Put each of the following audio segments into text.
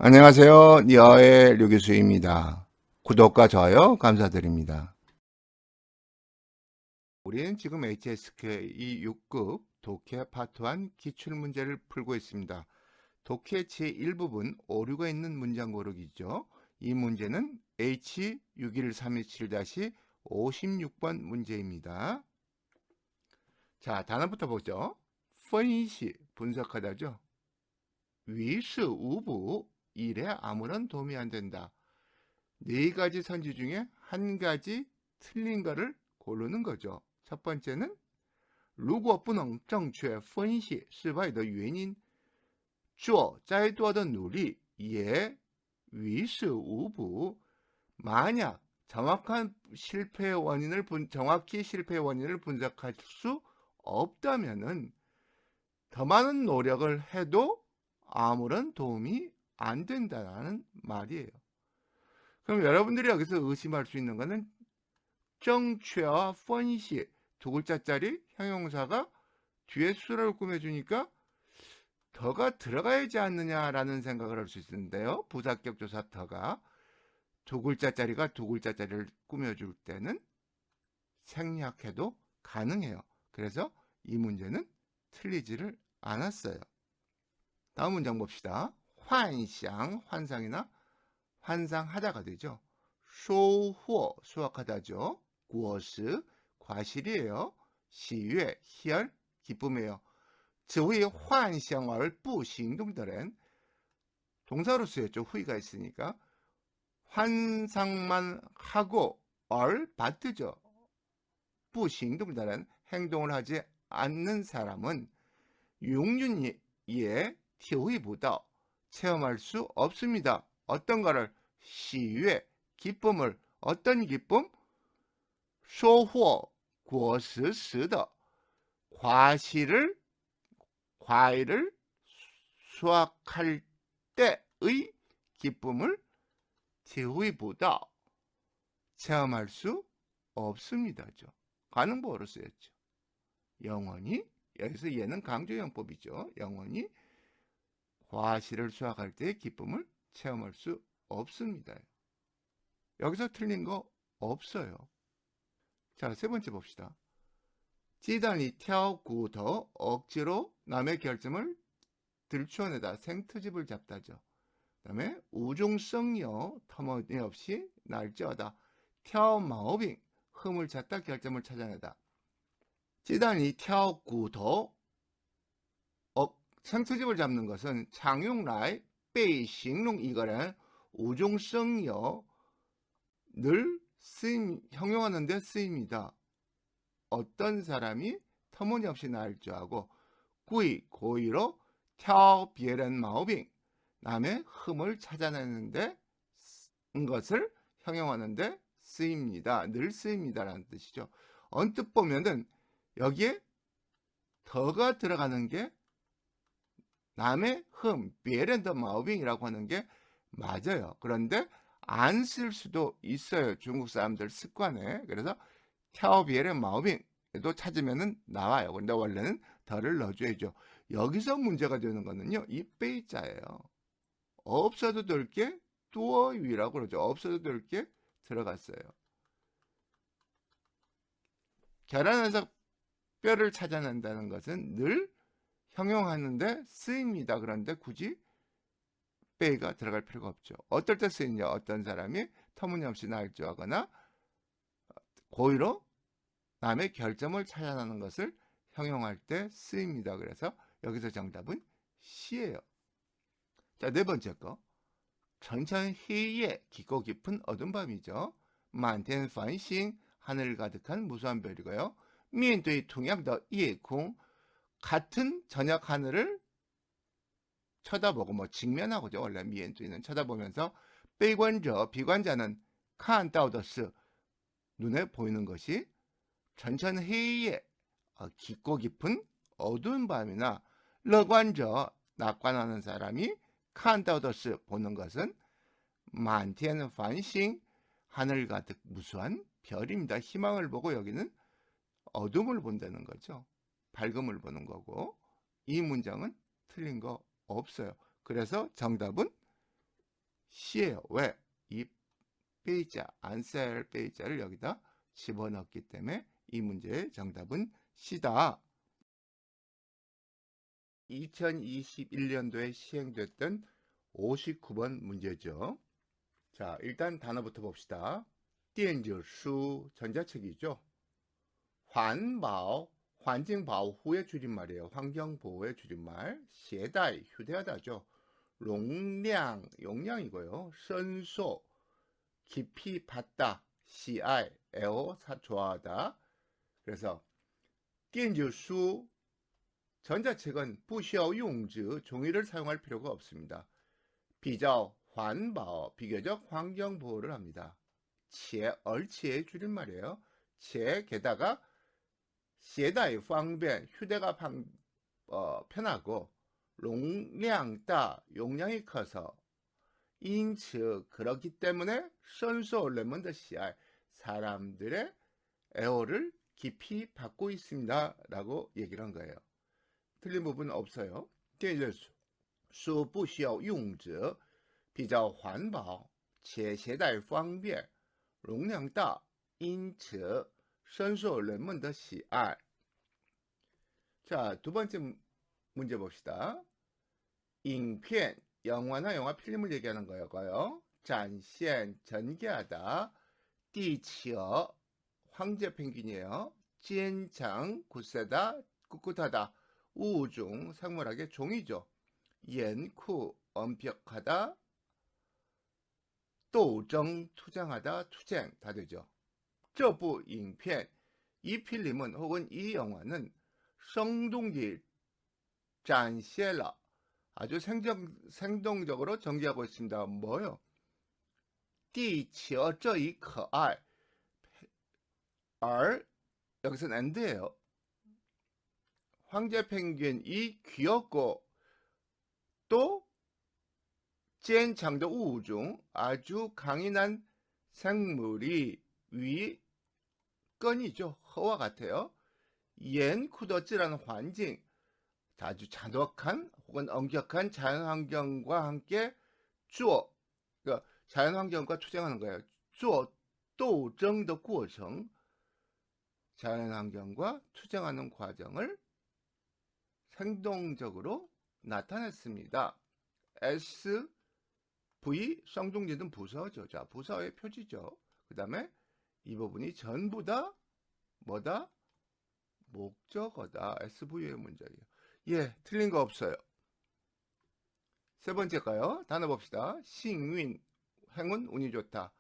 안녕하세요. 니어의 류교수입니다. 구독과 좋아요 감사드립니다. 우리는 지금 HSK 6급 독해 파트 1 기출문제를 풀고 있습니다. 독해 제1부분 오류가 있는 문장 고르기죠. 이 문제는 H61327-56번 문제입니다. 자, 단어부터 보죠. 分析 분석하다죠. 위시 우부 일에 아무런 도움이 안 된다. 네 가지 선지 중에 한 가지 틀린 거를 고르는 거죠. 첫 번째는 如果不能正确分析失败的原因做再多的努力也于事无补 만약 정확히 실패의 원인을 분석할 수 없다면은 더 많은 노력을 해도 아무런 도움이 안 된다는 말이에요. 그럼 여러분들이 여기서 의심할 수 있는 것은 정취와 펀시 두 글자짜리 형용사가 뒤에 수를 꾸며주니까 더가 들어가야지 않느냐라는 생각을 할 수 있는데요. 부사격 조사 더가 두 글자짜리가 두 글자짜리를 꾸며줄 때는 생략해도 가능해요. 그래서 이 문제는 틀리지를 않았어요. 다음 문장 봅시다. 환상, 환상이나 환상하다가 되죠. 소호, 수확하다죠. 구어스, 과실이에요. 시외, 희열, 기쁨이에요. 只为幻想而不行动的人 동사로 쓰였죠. 후이가 있으니까 환상만 하고 얼 받드죠. 不行动的人 행동을 하지 않는 사람은 용윤이에 体会不到 체험할 수 없습니다. 어떤 거를 시외, 기쁨을 어떤 기쁨? 收获果实时的 과일을 수확할 때의 기쁨을 体会不到 체험할 수 없습니다죠. 가능보호로 쓰였죠. 영원히 여기서 얘는 강조형법이죠. 영원히 과실을 수확할 때의 기쁨을 체험할 수 없습니다. 여기서 틀린 거 없어요. 자, 세 번째 봅시다. 찌단이挑骨头 억지로 남의 결점을 들추어내다 생트집을 잡다죠. 그 다음에 우중성여 터무니없이 날짜하다 挑毛病 흠을 찾다 결점을 찾아내다. 찌단이 挑骨头 생트집을 잡는 것은 장용라이被形容一个人 우중성여 늘 형용하는 데 쓰입니다. 어떤 사람이 터무니없이 날조하고 고의로 挑别人毛病 남의 흠을 찾아내는데 것을 형용하는데 쓰입니다. 늘 쓰입니다라는 뜻이죠. 언뜻 보면은 여기에 더가 들어가는 게 남의 흠, 别人的毛病이라고 하는 게 맞아요. 그런데 안 쓸 수도 있어요. 중국 사람들 습관에. 그래서 挑别人毛病에도 찾으면은 나와요. 근데 원래는 더를 넣어줘야죠. 여기서 문제가 되는 거는요. 이 빼자예요. 없어도 될 게 뚜어위라고 그러죠. 없어도 될 게 들어갔어요. 계란에서 뼈를 찾아낸다는 것은 늘 형용하는데 쓰입니다. 그런데 굳이 빼가 들어갈 필요가 없죠. 어떨 때 쓰이냐? 어떤 사람이 터무니없이 날조하거나 고의로 남의 결점을 찾아내는 것을 형용할 때 쓰입니다. 그래서 여기서 정답은 C예요. 자, 네 번째 거. 천천히의 깊고 깊은 어두운 밤이죠. 만텐繁星 하늘 가득한 무수한 별이고요. 面对同样的夜空 같은 저녁 하늘을 쳐다보고 뭐 직면하고죠. 원래 미엔두이는 쳐다보면서 悲观者 비관자는 看到的是 눈에 보이는 것이 천천히의 깊고 깊은 어두운 밤이나 乐观者 낙관하는 사람이 看到的是 보는 것은 满天繁星 하늘 가득 무수한 별입니다. 희망을 보고 여기는 어둠을 본다는 거죠. 밝음을 보는 거고 이 문장은 틀린 거 없어요. 그래서 정답은 시예요. 왜? 이 빼이자, 안셀 빼이자를 여기다 집어넣기 때문에 이 문제의 정답은 C다. 2021년도에 시행됐던 59번 문제죠. 자, 일단 단어부터 봅시다. 电子书 전자책이죠. 환보, 환경보호의 줄임말이에요. 환경보호의 줄임말. 携带, 휴대하다죠. 용량, 용량이고요. 深受, 깊이 받다. 喜爱, 애호, 좋아하다. 그래서 电子书 전자책은 不需要用纸, 종이를 사용할 필요가 없습니다. 比较环保, 비교적 환경 보호를 합니다. 且, 얼치의 줄임말이에요. 且, 게다가 携带方便, 휴대가 편하고 容量大, 용량이 커서 因此, 그렇기 때문에 深受人们的喜爱, 사람들의 애호를 깊이 받고 있습니다. 라고 얘기를 한 거예요. 틀린 부분은 없어요. 电子书不需要用纸，比较环保，且携带方便，容量大，因此深受人们的喜爱. 자, 두 번째 문제 봅시다. 影片, 영화나 영화 필름을 얘기하는 거예요. 展现, 전개하다. 地企鹅, 황제 펭귄이에요. 坚强, 굳세다, 꿋꿋하다. 우중, 생물학의 종이죠. 严酷, 엄격하다. 斗争, 투쟁하다, 투쟁 다 되죠. 这部影片, 이 필름은 혹은 이 영화는 生动地展现了, 아주 생동적으로 전개하고 있습니다. 뭐요? 地企鹅这一可爱, 알, 여기서는 and예요. 황제 펭귄이 귀엽고 또 坚强的物种, 아주 강인한 생물이 위 건이죠. 허와 같아요. 严酷的自然环境, 아주 잔혹한 혹은 엄격한 자연환경과 함께 做, 그러니까 자연환경과 투쟁하는 거예요. 做斗争的过程, 자연환경과 투쟁하는 과정을 생동적으로 나타냈습니다. SV, 쌍둥이는 부서죠. 자, 부서의 표지죠. 그 다음에 이 부분이 전부 다 뭐다? 목적어다. SV의 문장이에요. 예, 틀린 거 없어요. 세 번째가요. 단어 봅시다.幸运, 행운, 운이 좋다.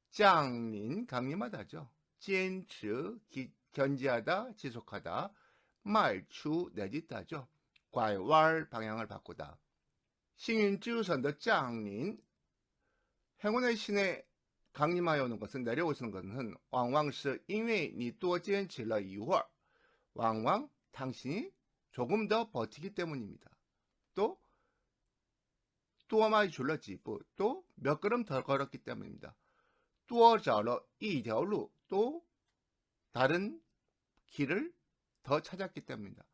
降临, 강림하다죠. 坚持, 견지하다, 지속하다. 迈出, 내딛다죠. 拐弯, 방향을 바꾸다. 幸运之神的降临, 행운의 신에 강림하여 오는 것은, 내려오시는 것은 往往是因为你多坚持了一会儿, 왕왕, 당신이 조금 더 버티기 때문입니다. 또 많이 졸랐지, 또 몇 걸음 더 걸었기 때문입니다. 多找了一条路, 또 다른 길을 더 찾았기 때문입니다.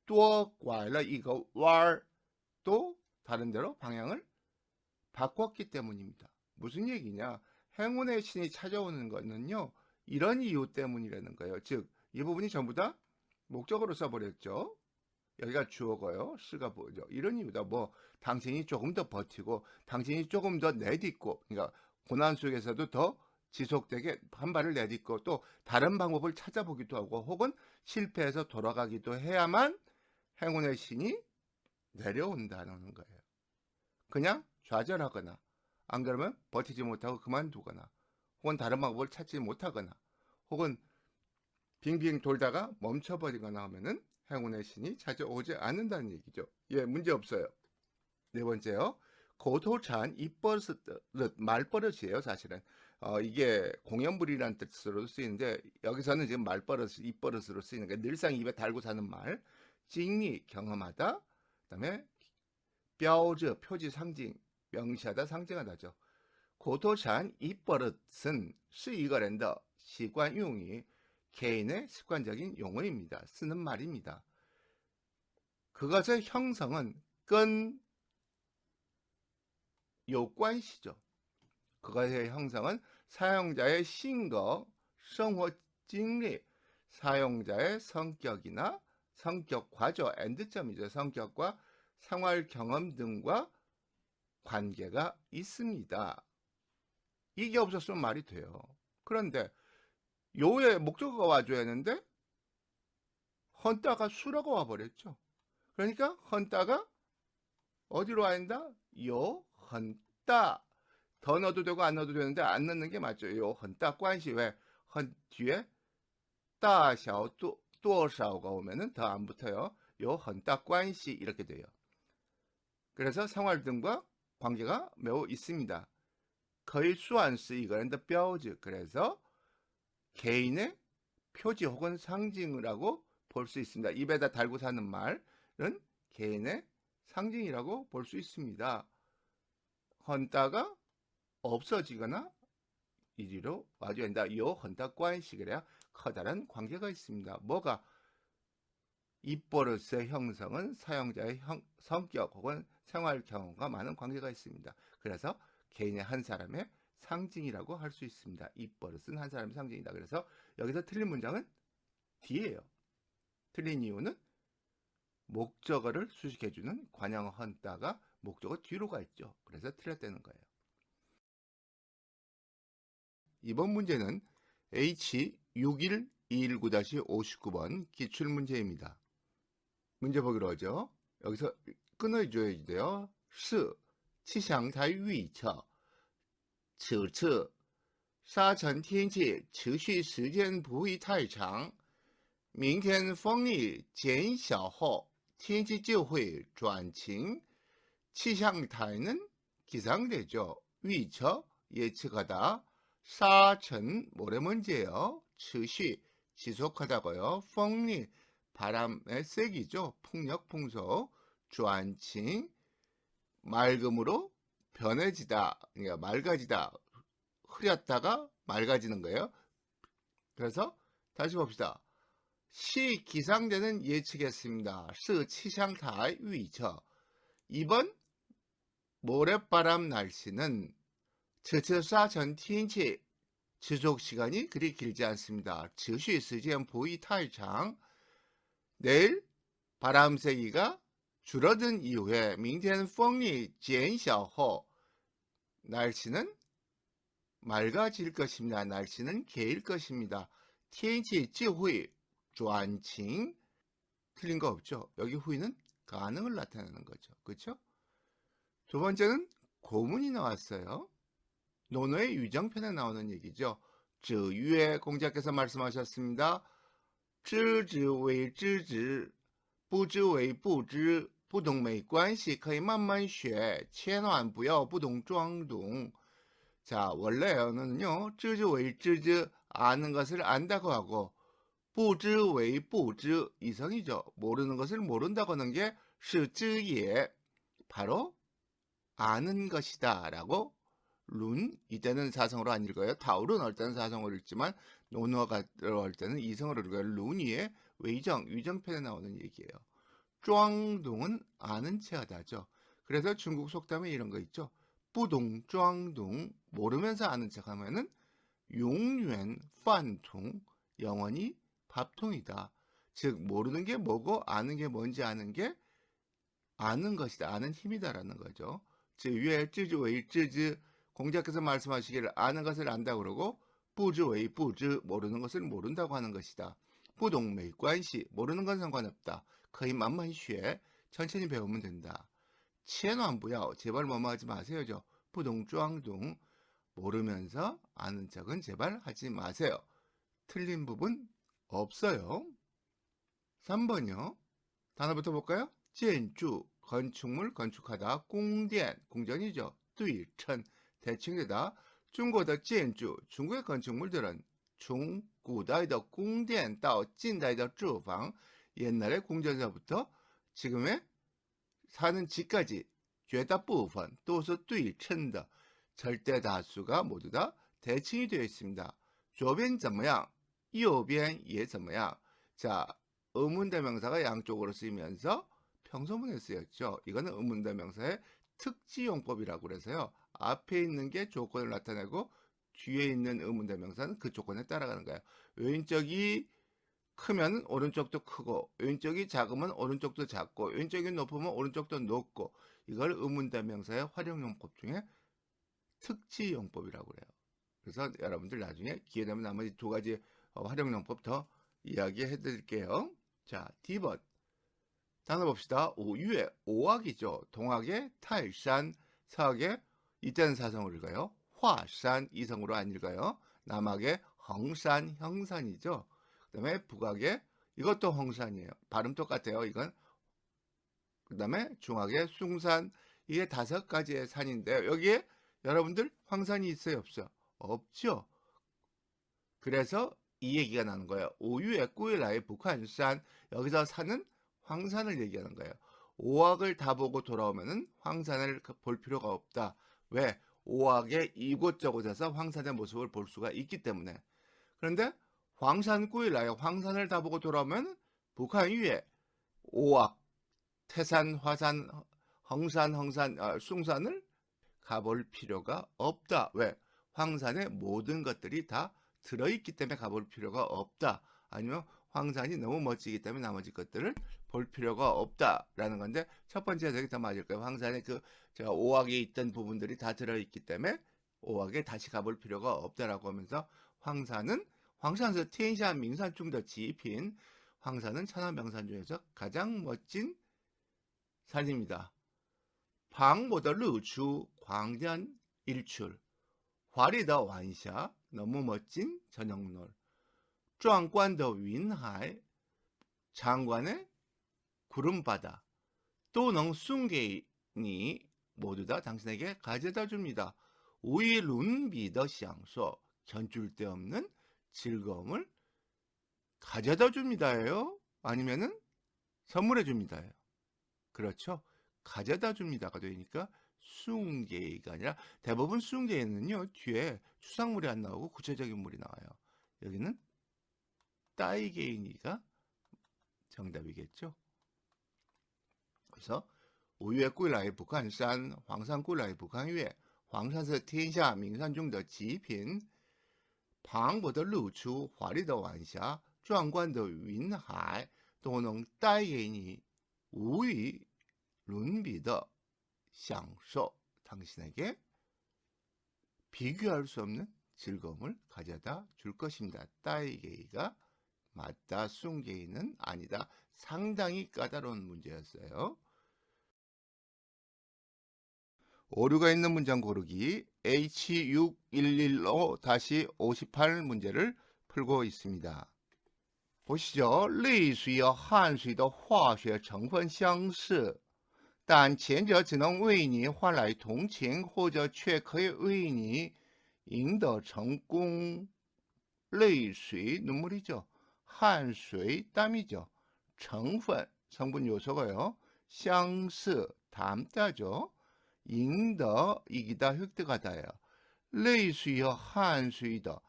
多拐了一个弯, 또 다른 데로 방향을 바꿨기 때문입니다. 무슨 얘기냐? 행운의 신이 찾아오는 것은요, 이런 이유 때문이라는 거예요. 즉, 이 부분이 전부 다 목적어로 써버렸죠. 여기가 주어고요. 쓰가 보죠. 이런 이유다. 뭐 당신이 조금 더 버티고, 당신이 조금 더 내딛고, 그러니까 고난 속에서도 더 지속되게 한 발을 내딛고, 또 다른 방법을 찾아보기도 하고, 혹은 실패해서 돌아가기도 해야만 행운의 신이 내려온다는 거예요. 그냥 좌절하거나, 안 그러면 버티지 못하고 그만두거나, 혹은 다른 방법을 찾지 못하거나, 혹은 빙빙 돌다가 멈춰버리거나 하면은 행운의 신이 찾아오지 않는다는 얘기죠. 예, 문제 없어요. 네 번째요. 고토찬, 입버릇, 말버릇이에요, 사실은. 이게 공연불이라는 뜻으로 쓰이는데, 여기서는 지금 말버릇, 입버릇으로 쓰이는 게 늘상 입에 달고 사는 말. 징리, 경험하다. 그 다음에 뼈즈, 표지, 상징, 명시하다, 상징하다죠. 고토찬, 입버릇은 是一个人的习惯用语, 개인의 습관적인 용어입니다. 쓰는 말입니다. 그것의 형성은 끈有关系죠. 그것의 형성은 사용자의 신거, 生活经历, 사용자의 성격이나 성격과죠. 엔드점이죠. 성격과 생활 경험 등과 관계가 있습니다. 이게 없었으면 말이 돼요. 그런데 요의 목적어가 와줘야 하는데 헌따가 수라고 와버렸죠. 그러니까 헌따가 어디로 와야 한다? 요 헌따. 더 넣어도 되고 안 넣어도 되는데 안 넣는 게 맞죠. 요 헌따 관시. 왜? 헌 뒤에 따小 多少가 오면은 더 안 붙어요. 요 헌따 관시 이렇게 돼요. 그래서 생활 등과 관계가 매우 있습니다. 거의 수완스 이거는 뼈즈. 그래서 개인의 표지 혹은 상징이라고 볼 수 있습니다. 입에다 달고 사는 말은 개인의 상징이라고 볼 수 있습니다. 헌따가 없어지거나 이리로 와줘야 한다. 요 헌따 관시. 그래야 커다란 관계가 있습니다. 뭐가? 입버릇의 형성은 사용자의 성격 혹은 생활 경험과 많은 관계가 있습니다. 그래서 개인의 한 사람의 상징이라고 할 수 있습니다. 입버릇은 한 사람의 상징이다. 그래서 여기서 틀린 문장은 D예요. 틀린 이유는 목적어를 수식해주는 관형 헌따가 목적어 뒤로 가 있죠. 그래서 틀렸다는 거예요. 이번 문제는 H61219-59번 기출문제입니다. 문제 보기로 하죠. 여기서 끊어줘야 돼요. 是气象台预测此次沙尘天气持续时间不会太长，明天风力减小后天气就会转晴。气象台는 기상대죠. 预测 예측하다.沙尘 모래먼지예요. 持续 지속하다고요. 风力 바람의 세기죠. 풍력, 풍속. 转晴 맑음으로 변해지다. 그러니까 맑아지다. 흐렸다가 맑아지는 거예요. 그래서 다시 봅시다. 시 기상대는 예측했습니다. 是气象台预测 이번 모래바람 날씨는 此次沙尘天气 지속 시간이 그리 길지 않습니다. 持续时间不会太长 내일 바람 세기가 줄어든 이후에 明天风力减小后 날씨는 맑아질 것입니다. 날씨는 개일 것입니다. 天气就会转晴 틀린 거 없죠. 여기 후이는 가능을 나타내는 거죠. 그렇죠? 두 번째는 고문이 나왔어요. 논어의 유정편에 나오는 얘기죠. 子曰 공자께서 말씀하셨습니다. 知之为知之不知为不知不懂没关系可以慢慢学千万不要不懂装懂 자, 원래는요. 知之为知之 아는 것을 안다고 하고 不知为不知 이성이죠. 모르는 것을 모른다고 하는 게 是知也 바로 아는 것이다 라고 룬 이때는 사성으로 안 읽어요. 다울은 할 때는 사성으로 읽지만 논어가 들어갈 때는 이성으로 읽어요. 룬 위에 외정, 유정편에 나오는 얘기예요. 庄동은 아는 체하다죠. 그래서 중국 속담에 이런 거 있죠. 不懂装懂 모르면서 아는 척하면은 永远饭桶 영원히 밥통이다. 즉 모르는 게 뭐고 아는 게 뭔지 아는 게 아는 것이다. 아는 힘이다라는 거죠. 즉 위에 知之为知之 공자께서 말씀하시기를 아는 것을 안다고 그러고 不知为不知 모르는 것을 모른다고 하는 것이다. 不懂没关系 모르는 건 상관없다. 可以慢慢学 천천히 배우면 된다. 千万不要 제발 뭐뭐 하지 마세요죠. 不懂装懂 모르면서 아는 척은 제발 하지 마세요. 틀린 부분 없어요. 3번이요. 단어부터 볼까요? 建筑 건축물 건축하다. 宫殿 궁전이죠. 对称 대칭되다. 중국의 建筑 중국의 건축물들은 从古代的宫殿到近代的住房 옛날의 궁전서부터 지금의 사는 집까지 绝大部分都是对称的 절대 다수가 모두 다 대칭이 되어 있습니다. 左边怎么样右边也怎么样 자, 의문대명사가 양쪽으로 쓰이면서 평소문에 쓰였죠. 이거는 의문대명사의 특지용법이라고 그래서요. 앞에 있는 게 조건을 나타내고 뒤에 있는 의문대명사는 그 조건에 따라가는 거예요. 왼쪽이 크면 오른쪽도 크고 왼쪽이 작으면 오른쪽도 작고 왼쪽이 높으면 오른쪽도 높고 이걸 의문대명사의 활용용법 중에 특지용법이라고 그래요. 그래서 여러분들 나중에 기회 되면 나머지 두 가지 활용용법 더 이야기해 드릴게요. 자, D번 단어 봅시다. 오유의 오악이죠. 동학의 탈산, 서학의 이때는 사성으로 읽어요. 화산 이성으로 안 읽어요. 남학의 헝산 형산이죠. 그 다음에 북학의 이것도 헝산이에요. 발음 똑같아요. 이건 그 다음에 중학의 숭산 이게 5가지의 산인데 여기에 여러분들 황산이 있어요 없어요? 없죠. 그래서 이 얘기가 나는 거예요. 오유의 꾸일라의 북한산 여기서 산은 황산을 얘기하는 거예요. 5학을 다 보고 돌아오면은 황산을 볼 필요가 없다. 왜? 5학의 이곳저곳에서 황산의 모습을 볼 수가 있기 때문에. 그런데 황산 꾸일라의 황산을 다 보고 돌아오면 북한 위에 5학 태산, 화산, 헝산, 숭산을 가볼 필요가 없다. 왜? 황산에 모든 것들이 다 들어있기 때문에 가볼 필요가 없다. 아니면 황산이 너무 멋지기 때문에 나머지 것들을 볼 필요가 없다라는 건데 첫 번째 해석이 더 맞을 거예요. 황산에 제가 5학에 있던 부분들이 다 들어있기 때문에 5학에 다시 가볼 필요가 없다라고 하면서 황산에서天下 名山中的极品 황산은 천하 명산 중에서 가장 멋진 산입니다. 磅礴的日出 광전 일출 华丽的晚霞 너무 멋진 저녁놀 壮观的云海 장관의 구름바다 都能送给你 모두 다 당신에게 가져다 줍니다. 无与伦比的享受 견줄 데 없는 즐거움을 가져다 줍니다예요. 아니면은 선물해 줍니다예요. 그렇죠. 가져다 줍니다가 되니까 숭게이가 아니라 대부분 숭게이는요 뒤에 추상물이 안 나오고 구체적인 물이 나와요. 여기는 따이게이니가 정답이겠죠. 그래서 오유의 꾸일라의 북한산, 황산 꾸일라의 북한위에 황산是天下名山中的极品磅礴的日出华丽的晚霞壮观的云海都能带给你无与伦比的享受 당신에게 비교할 수 없는 즐거움을 가져다 줄 것입니다. 따이게이가 맞다, 숭게이는 아니다. 상당히 까다로운 문제였어요. 오류가 있는 문장 고르기 H6115-58 문제를 풀고 있습니다. 보시죠. 泪水和汗水的化学成分相似但前者只能为你换来同情或者却可以为你赢得成功 泪水 눈물이죠. 汗水 땀이죠. 成分 성분 요소가요. 相似 닮다죠. 赢得 이기다 획득하다예요. 泪水和汗水的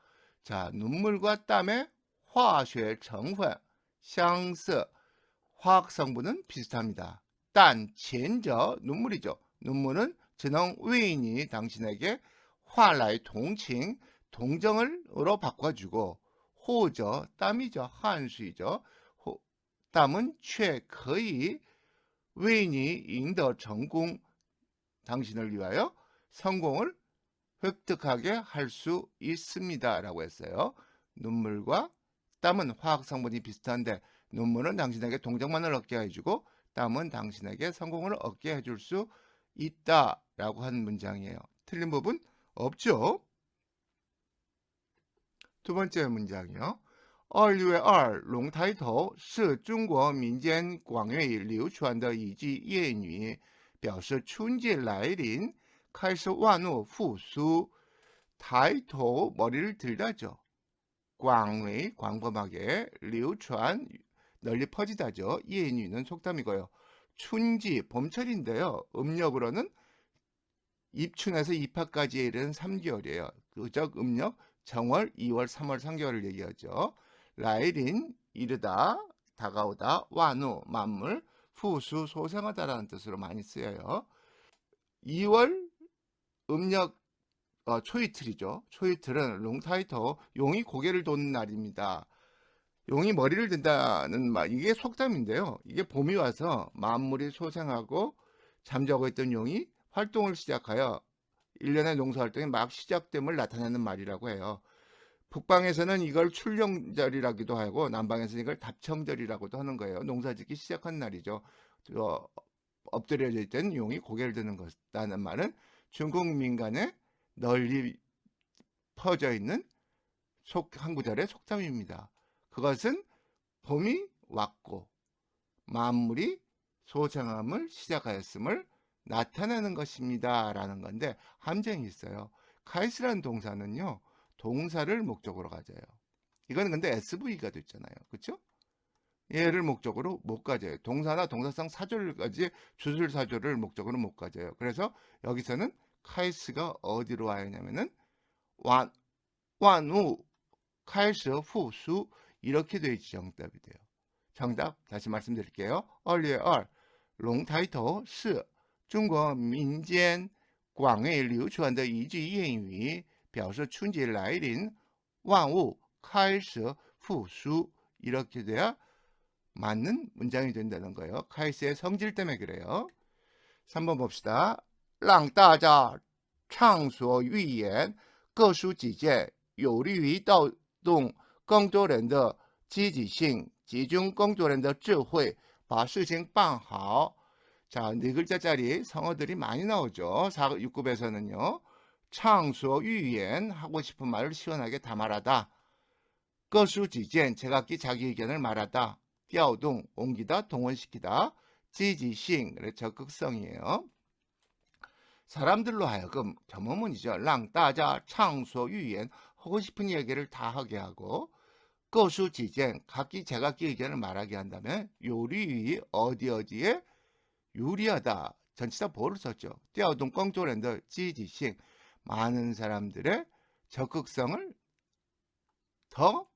자, 눈물과 땀의 화학成分 相似 화학 성분은 비슷합니다. 단, 前者 눈물이죠. 눈물은 只能为你 당신에게 换来同情 동정으로 바꿔주고 或者 땀이죠. 汗水죠. 땀은 却可以为你赢得成功 당신을 위하여 성공을 획득하게 할 수 있습니다. 라고 했어요. 눈물과 땀은 화학 성분이 비슷한데 눈물은 당신에게 동정만을 얻게 해주고 땀은 당신에게 성공을 얻게 해줄 수 있다 라고 한 문장이에요. 틀린 부분 없죠? 두 번째 문장이요. 2月2龙抬头是中国民间广为流传的一句谚语，表示春节来临，开始万物复苏。抬头 머리를 들다죠. 광의 광범하게, 流传 널리 퍼지다죠. 예인유는 속담이고요. 춘지 봄철인데요. 음력으로는 입춘에서 입하까지에 이르는 3개월이에요. 그적 음력 정월, 2월, 3월 3개월을 얘기하죠. 라일인 이르다, 다가오다, 완우 만물, 후수 소생하다라는 뜻으로 많이 쓰여요. 2월 음력 초이틀이죠. 초이틀은 롱타이터, 용이 고개를 도는 날입니다. 용이 머리를 든다는 말, 이게 속담인데요. 이게 봄이 와서 만물이 소생하고 잠자고 있던 용이 활동을 시작하여 일련의 농사활동이 막 시작됨을 나타내는 말이라고 해요. 북방에서는 이걸 출룡절이라기도 하고 남방에서는 이걸 답청절이라고도 하는 거예요. 농사짓기 시작한 날이죠. 엎드려져 있던 용이 고개를 드는 것이라는 말은 중국 민간에 널리 퍼져 있는 한 구절의 속담입니다. 그것은 봄이 왔고 만물이 소생함을 시작하였음을 나타내는 것입니다 라는 건데, 함정이 있어요. 카이스라는 동사는요, 동사를 목적으로 가져요. 이거는 근데 SV가 됐잖아요. 그렇죠? 얘를 목적으로 못 가져요. 동사나 동사성 사조를까지 주술사조를 목적으로 못 가져요. 그래서 여기서는 카이스가 어디로 와야 하냐면은 완우 카이스 후수 이렇게 되어야지 정답이 돼요. 정답 다시 말씀드릴게요. 2月2 龙抬头是中国民间广为流传的一句谚语，表示春节来临，万物开始复苏. 이렇게 돼야 맞는 문장이 된다는 거예요. 카이스의 성질 때문에 그래요. 3번 봅시다. 让大家畅所欲言，各抒己见，有利于调动更多人的积极性，集中更多人的智慧，把事情办好. 자, 4글자짜리 성어들이 많이 나오죠. 6급에서는요. 창소유yen, 하고 싶은 말을 시원하게 다 말하다. 거수지见, 제각기 자기 의견을 말하다. 调动, 옮기다, 동원시키다. 지지싱, 적극성이에요. 사람들로 하여금 겸허문이죠. 让大家畅所欲言, 하고 싶은 얘기를 다 하게 하고, 거수지见, 각기 제각기 의견을 말하게 한다면 요리 어디에 유리하다. 전치사 보를 썼죠. 调动更多人的积极性, 많은 사람들의 적극성을 더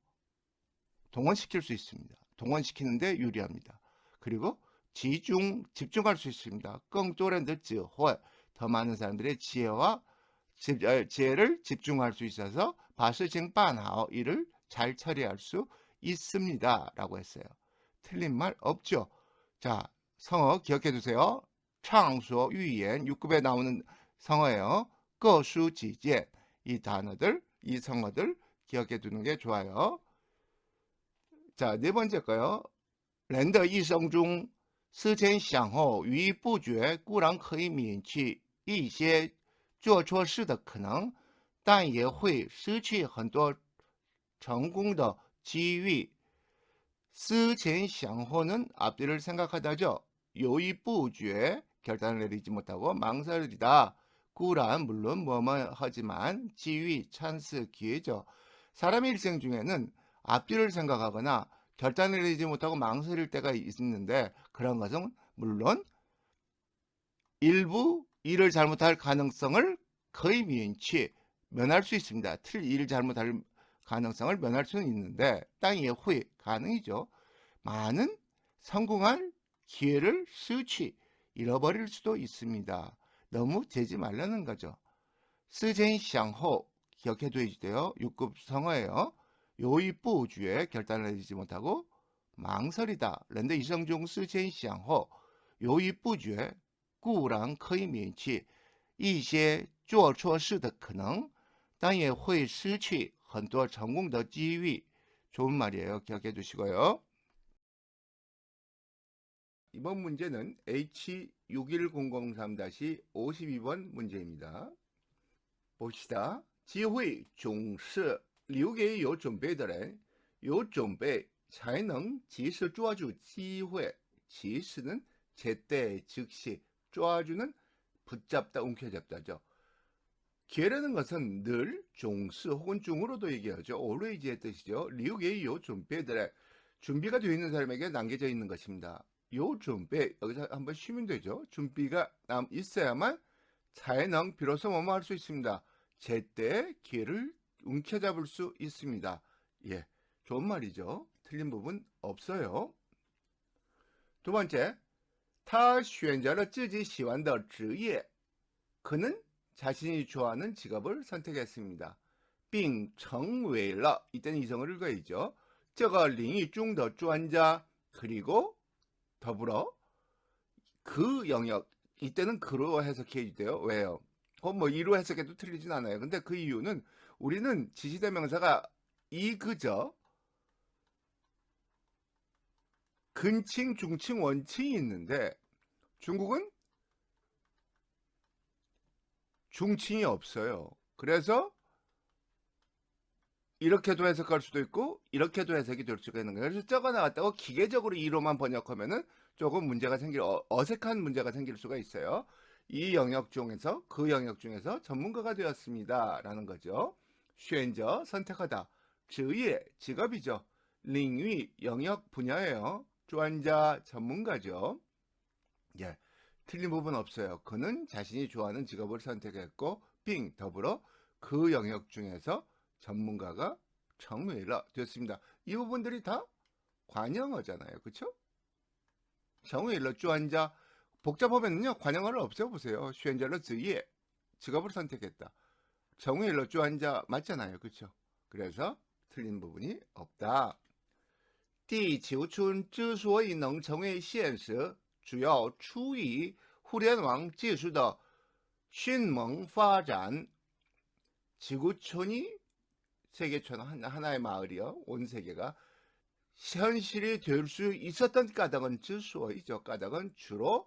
동원시킬 수 있습니다. 동원시키는데 유리합니다. 그리고 집중할 수 있습니다. 更多人的智慧, 더 많은 사람들의 지혜를 집중할 수 있어서 把事情办好, 일을 잘 처리할 수 있습니다 라고 했어요. 틀린 말 없죠. 자, 성어 기억해 두세요. 창소유yen 6급에 나오는 성어예요. 各抒己见, 이 단어들, 이 성어들 기억해 두는 게 좋아요. 자, 네 번째 거요. 人的一生中思前想后犹豫不决固然可以免去一些做错事的可能，但也会失去很多成功的机遇. 思前想后는 앞뒤를 생각하다죠. 요의부죄, 결단을 내리지 못하고 망설이다. 꾸란, 물론 뭐뭐 하지만, 지위, 찬스, 기회죠. 사람의 일생 중에는 앞뒤를 생각하거나 결단을 내리지 못하고 망설일 때가 있는데, 그런 것은 물론 일부 일을 잘못할 가능성을 거의 면할 수 있습니다. 일을 잘못할 가능성을 면할 수는 있는데, 땅의 후회 가능이죠. 많은 성공할 기회를 잃어버릴 수도 있습니다. 너무 재지 말라는 거죠. 思前想后 기억해 두어야 돼요. 6급 성어예요. 요의부죄, 결단을 내리지 못하고 망설이다. 人的一生中思前想后犹豫不决固然可以免去一些做错事的可能，但也会失去很多成功的机遇. 좋은 말이에요. 기억해 두시고요. 이번 문제는 H61003-52번 문제입니다. 봅시다. 机会总是留给有准备的人，有准备才能及时抓住机会. 及时는 제때 즉시,抓주는 붙잡다, 움켜잡다죠. 기회라는 것은 늘, 종스 혹은 중으로도 얘기하죠. always의 뜻이죠. 留给有准备的人, 준비가 되어 있는 사람에게 남겨져 있는 것입니다. 요 준비, 여기서 한번 쉬면 되죠. 준비가 있어야만才能, 비로소 뭐뭐 할 수 있습니다. 제때 기회를 움켜잡을 수 있습니다. 예, 좋은 말이죠. 틀린 부분 없어요. 두 번째, 他选择了自己喜欢的职业 그는 자신이 좋아하는 직업을 선택했습니다. 并成为了 이때는 이성을 읽어야죠. 这个领域中的专家 그리고 더불어 그 영역 이때는 그로 해석해야 돼요. 왜요? 뭐 이로 해석해도 틀리진 않아요. 근데 그 이유는 우리는 지시대명사가 이 그저 근칭, 중칭, 원칭이 있는데 중국은 중칭이 없어요. 그래서 이렇게도 해석할 수도 있고 이렇게도 해석이 될 수가 있는 거예요. 그래서 적어 나왔다고 기계적으로 이로만 번역하면은 조금 문제가 어색한 문제가 생길 수가 있어요. 이 영역 중에서 그 영역 중에서 전문가가 되었습니다라는 거죠. 选择 선택하다. 职业 직업이죠. 领域 영역 분야예요. 专家 전문가죠. 예. 틀린 부분 없어요. 그는 자신이 좋아하는 직업을 선택했고 并 더불어 그 영역 중에서 전문가가 정외라 됐습니다. 이 부분들이 다 관형어잖아요. 그렇죠? 정외러 주한자 복잡하면요. 관형어를 없애보세요. 选择了职业 직업을 선택했다. 정외러 주한자 맞잖아요. 그렇죠? 그래서 틀린 부분이 없다. 地球村之所以能成为现实，主要出于互联网技术的迅猛发展。 지구촌이 세계촌 하나의 마을이요. 온 세계가 현실이 될 수 있었던 까닭은 주소이죠. 까닭은 주로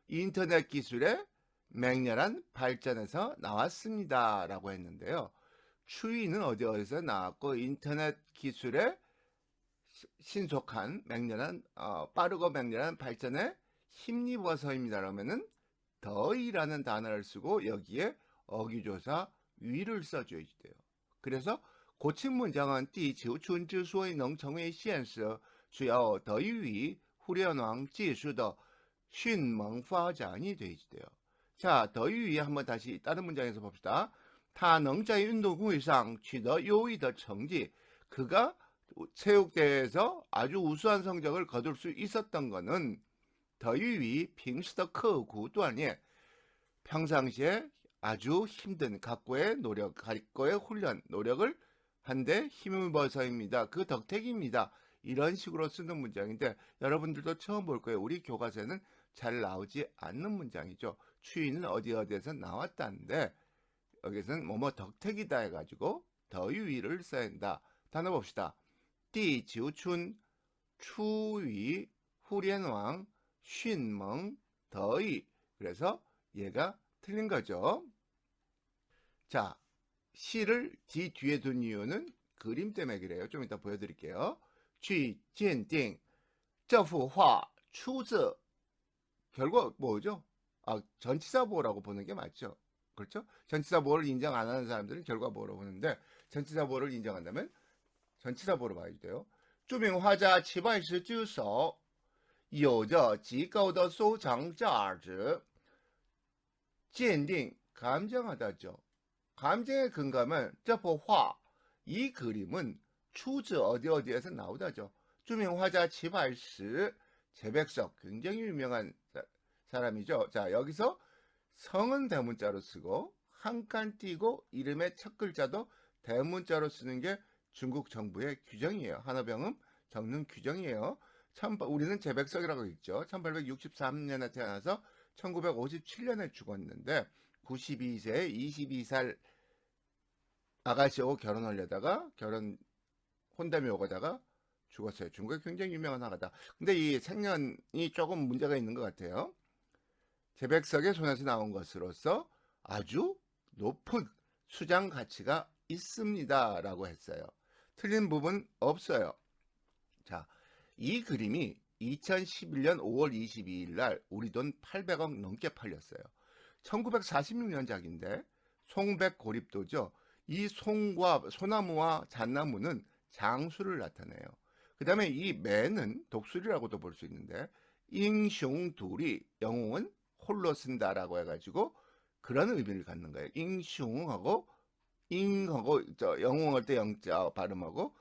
인터넷 기술의 맹렬한 발전에서 나왔습니다. 라고 했는데요. 추이는 어디서 나왔고 인터넷 기술의 신속한 맹렬한 빠르고 맹렬한 발전에 힘입어서입니다. 그러면은 더이라는 단어를 쓰고 여기에 어기조사 위를 써줘야 돼요. 그래서 고친 문장은 地球村之所以能成为现实主要得益于互联网技术的迅猛发展이 돼야 돼요. 자, 得益于 한번 다시 다른 문장에서 봅시다. 他能在运动会上取得优异的成绩. 그가 체육대회에서 아주 우수한 성적을 거둘 수 있었던 것은 得益于平时的刻苦锻炼. 평상시에 아주 힘든 각고의 노력, 각고의 훈련, 노력을 한데 힘입어서입니다. 그 덕택입니다. 이런 식으로 쓰는 문장인데 여러분들도 처음 볼 거예요. 우리 교과서에는 잘 나오지 않는 문장이죠. 추위는 어디에서 나왔다는데 여기서는 뭐뭐 덕택이다 해가지고 더위를 써야 한다. 단어 봅시다. 地球村出于互联网迅猛더위. 그래서 얘가 틀린 거죠. 자, 시를 뒤에 둔 이유는 그림 때문에 그래요. 좀 이따 보여드릴게요. 去鉴定这幅画出自 결과 뭐죠? 전치사보호라고 보는 게 맞죠. 그렇죠? 전치사보호를 인정 안 하는 사람들은 결과보호라고 보는데 전치사보호를 인정한다면 전치사보호로 봐야 돼요. 著名画家齐白石之手有着极高的收藏价值. 鉴定 감정하다죠. 감정에 근거하면 这幅画 이 그림은 추즈 어디에서 나오다죠. 著名画家齐白石 재백석 굉장히 유명한 사람이죠. 자, 여기서 성은 대문자로 쓰고 한 칸 띄고 이름의 첫 글자도 대문자로 쓰는 게 중국 정부의 규정이에요. 한어병음 적는 규정이에요. 우리는 재백석이라고 읽죠. 1863년에 태어나서 1957년에 죽었는데 92세 22살 아가씨하고 결혼하려다가 혼담이 오가다가 죽었어요. 중국에 굉장히 유명한 화가다. 근데 이 생년이 조금 문제가 있는 것 같아요. 재백석의 손에서 나온 것으로서 아주 높은 수장 가치가 있습니다. 라고 했어요. 틀린 부분 없어요. 자, 이 그림이 2011년 5월 22일 날 우리 돈 800억 넘게 팔렸어요. 1946년작인데 송백고립도죠. 이 송과 소나무와 잣나무는 장수를 나타내요. 그 다음에 이 매는 독수리라고도 볼 수 있는데 잉숑둘이 영웅은 홀로 쓴다라고 해가지고 그런 의미를 갖는 거예요. 잉숑하고 잉하고 영웅할 때 영자 발음하고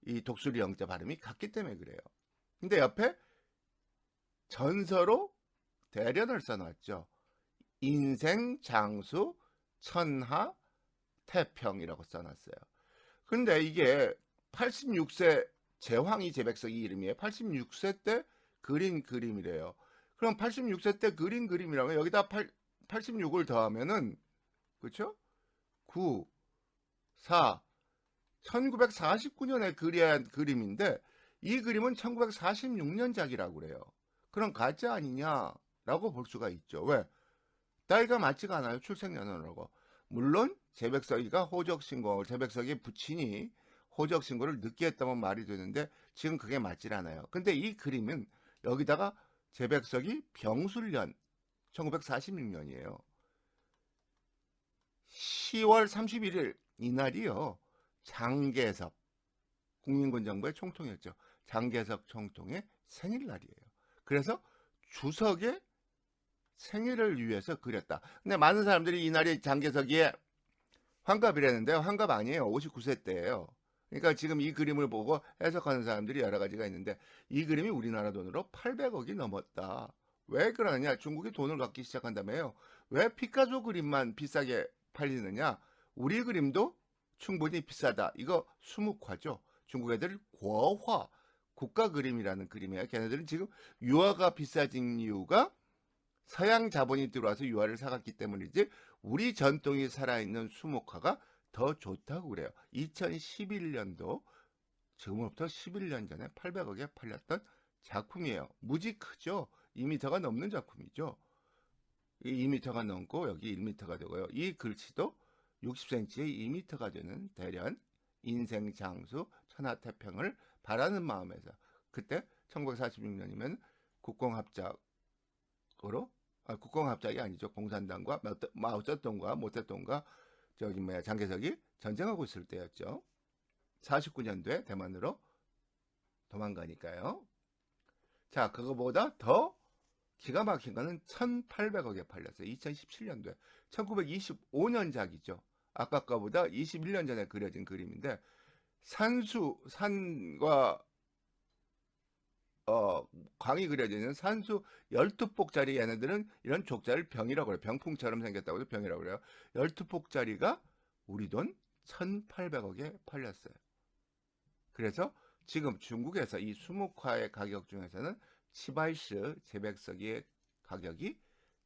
이 독수리 영자 발음이 같기 때문에 그래요. 근데 옆에 전서로 대련을 써놨죠. 인생, 장수, 천하, 태평이라고 써놨어요. 근데 이게 86세 제황이 제백석이 이름이에요. 86세 때 그린 그림이래요. 그럼 86세 때 그린 그림이라면 여기다 86을 더하면은 그렇죠? 9, 4, 1949년에 그려야 그림인데 이 그림은 1946년작이라고 그래요. 그럼 가짜 아니냐라고 볼 수가 있죠. 왜? 나이가 맞지가 않아요. 출생연월하고. 물론 제백석이가 호적신고, 제백석이 부친이 호적신고를 늦게 했다면 말이 되는데 지금 그게 맞질 않아요. 근데 이 그림은 여기다가 제백석이 병술년 1946년이에요. 10월 31일 이날이요. 장개석 국민군정부의 총통이었죠. 장개석 총통의 생일날이에요. 그래서 주석의 생일을 위해서 그렸다. 근데 많은 사람들이 이날이 장개석이의 환갑이라는데요. 환갑 아니에요. 59세 때예요. 그러니까 지금 이 그림을 보고 해석하는 사람들이 여러 가지가 있는데 이 그림이 우리나라 돈으로 800억이 넘었다. 왜 그러느냐? 중국이 돈을 갖기 시작한다며요. 왜 피카소 그림만 비싸게 팔리느냐? 우리 그림도 충분히 비싸다. 이거 수묵화죠. 중국 애들 고화 국가 그림이라는 그림이에요. 걔네들은 지금 유화가 비싸진 이유가 서양 자본이 들어와서 유화를 사갔기 때문이지 우리 전통이 살아있는 수묵화가 더 좋다고 그래요. 2011년도 지금부터 11년 전에 800억에 팔렸던 작품이에요. 무지 크죠? 2m가 넘는 작품이죠. 2m가 넘고 여기 1m가 되고요. 이 글씨도 60cm에 2m가 되는 대련 인생 장수 천하태평을 바라는 마음에서 그때 1946년이면 국공합작으로 국공합작이 아니죠. 공산당과 마오쩌둥과 모태동과 저기 장개석이 전쟁하고 있을 때였죠. 49년도에 대만으로 도망가니까요. 자, 그거보다 더 기가 막힌 거는 1800억에 팔렸어요. 2017년도에. 1925년작이죠. 아까 거보다 21년 전에 그려진 그림인데 산과 광이 그려지는 산수 12폭짜리 얘네들은 이런 족자를 병이라고 그래요. 병풍처럼 생겼다고 해서 병이라고 그래요. 12폭짜리가 우리 돈 1800억에 팔렸어요. 그래서 지금 중국에서 이 수묵화의 가격 중에서는 치바이스 제백석이의 가격이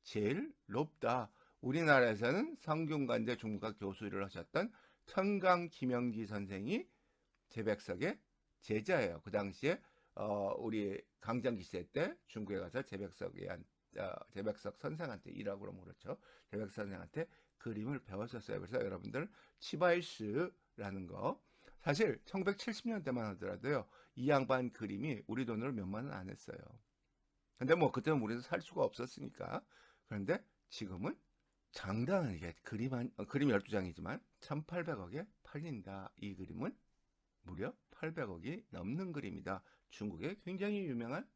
제일 높다. 우리나라에서는 성균관대 중국학 교수를 하셨던 청강 김영기 선생이 제백석의 제자예요. 그 당시에 우리 강점기 시대 때 중국에 가서 제백석 선생한테 일하고 그러면 그렇죠. 제백석 선생한테 그림을 배웠었어요. 그래서 여러분들 치바이스라는 거 사실 1970년대만 하더라도요. 이 양반 그림이 우리 돈으로 몇만 원 안 했어요. 근데 뭐 그때는 우리도 살 수가 없었으니까. 그런데 지금은 장당하게 그림 12장이지만 1800억에 팔린다. 이 그림은 무려 800억이 넘는 그림이다. 중국의 굉장히 유명한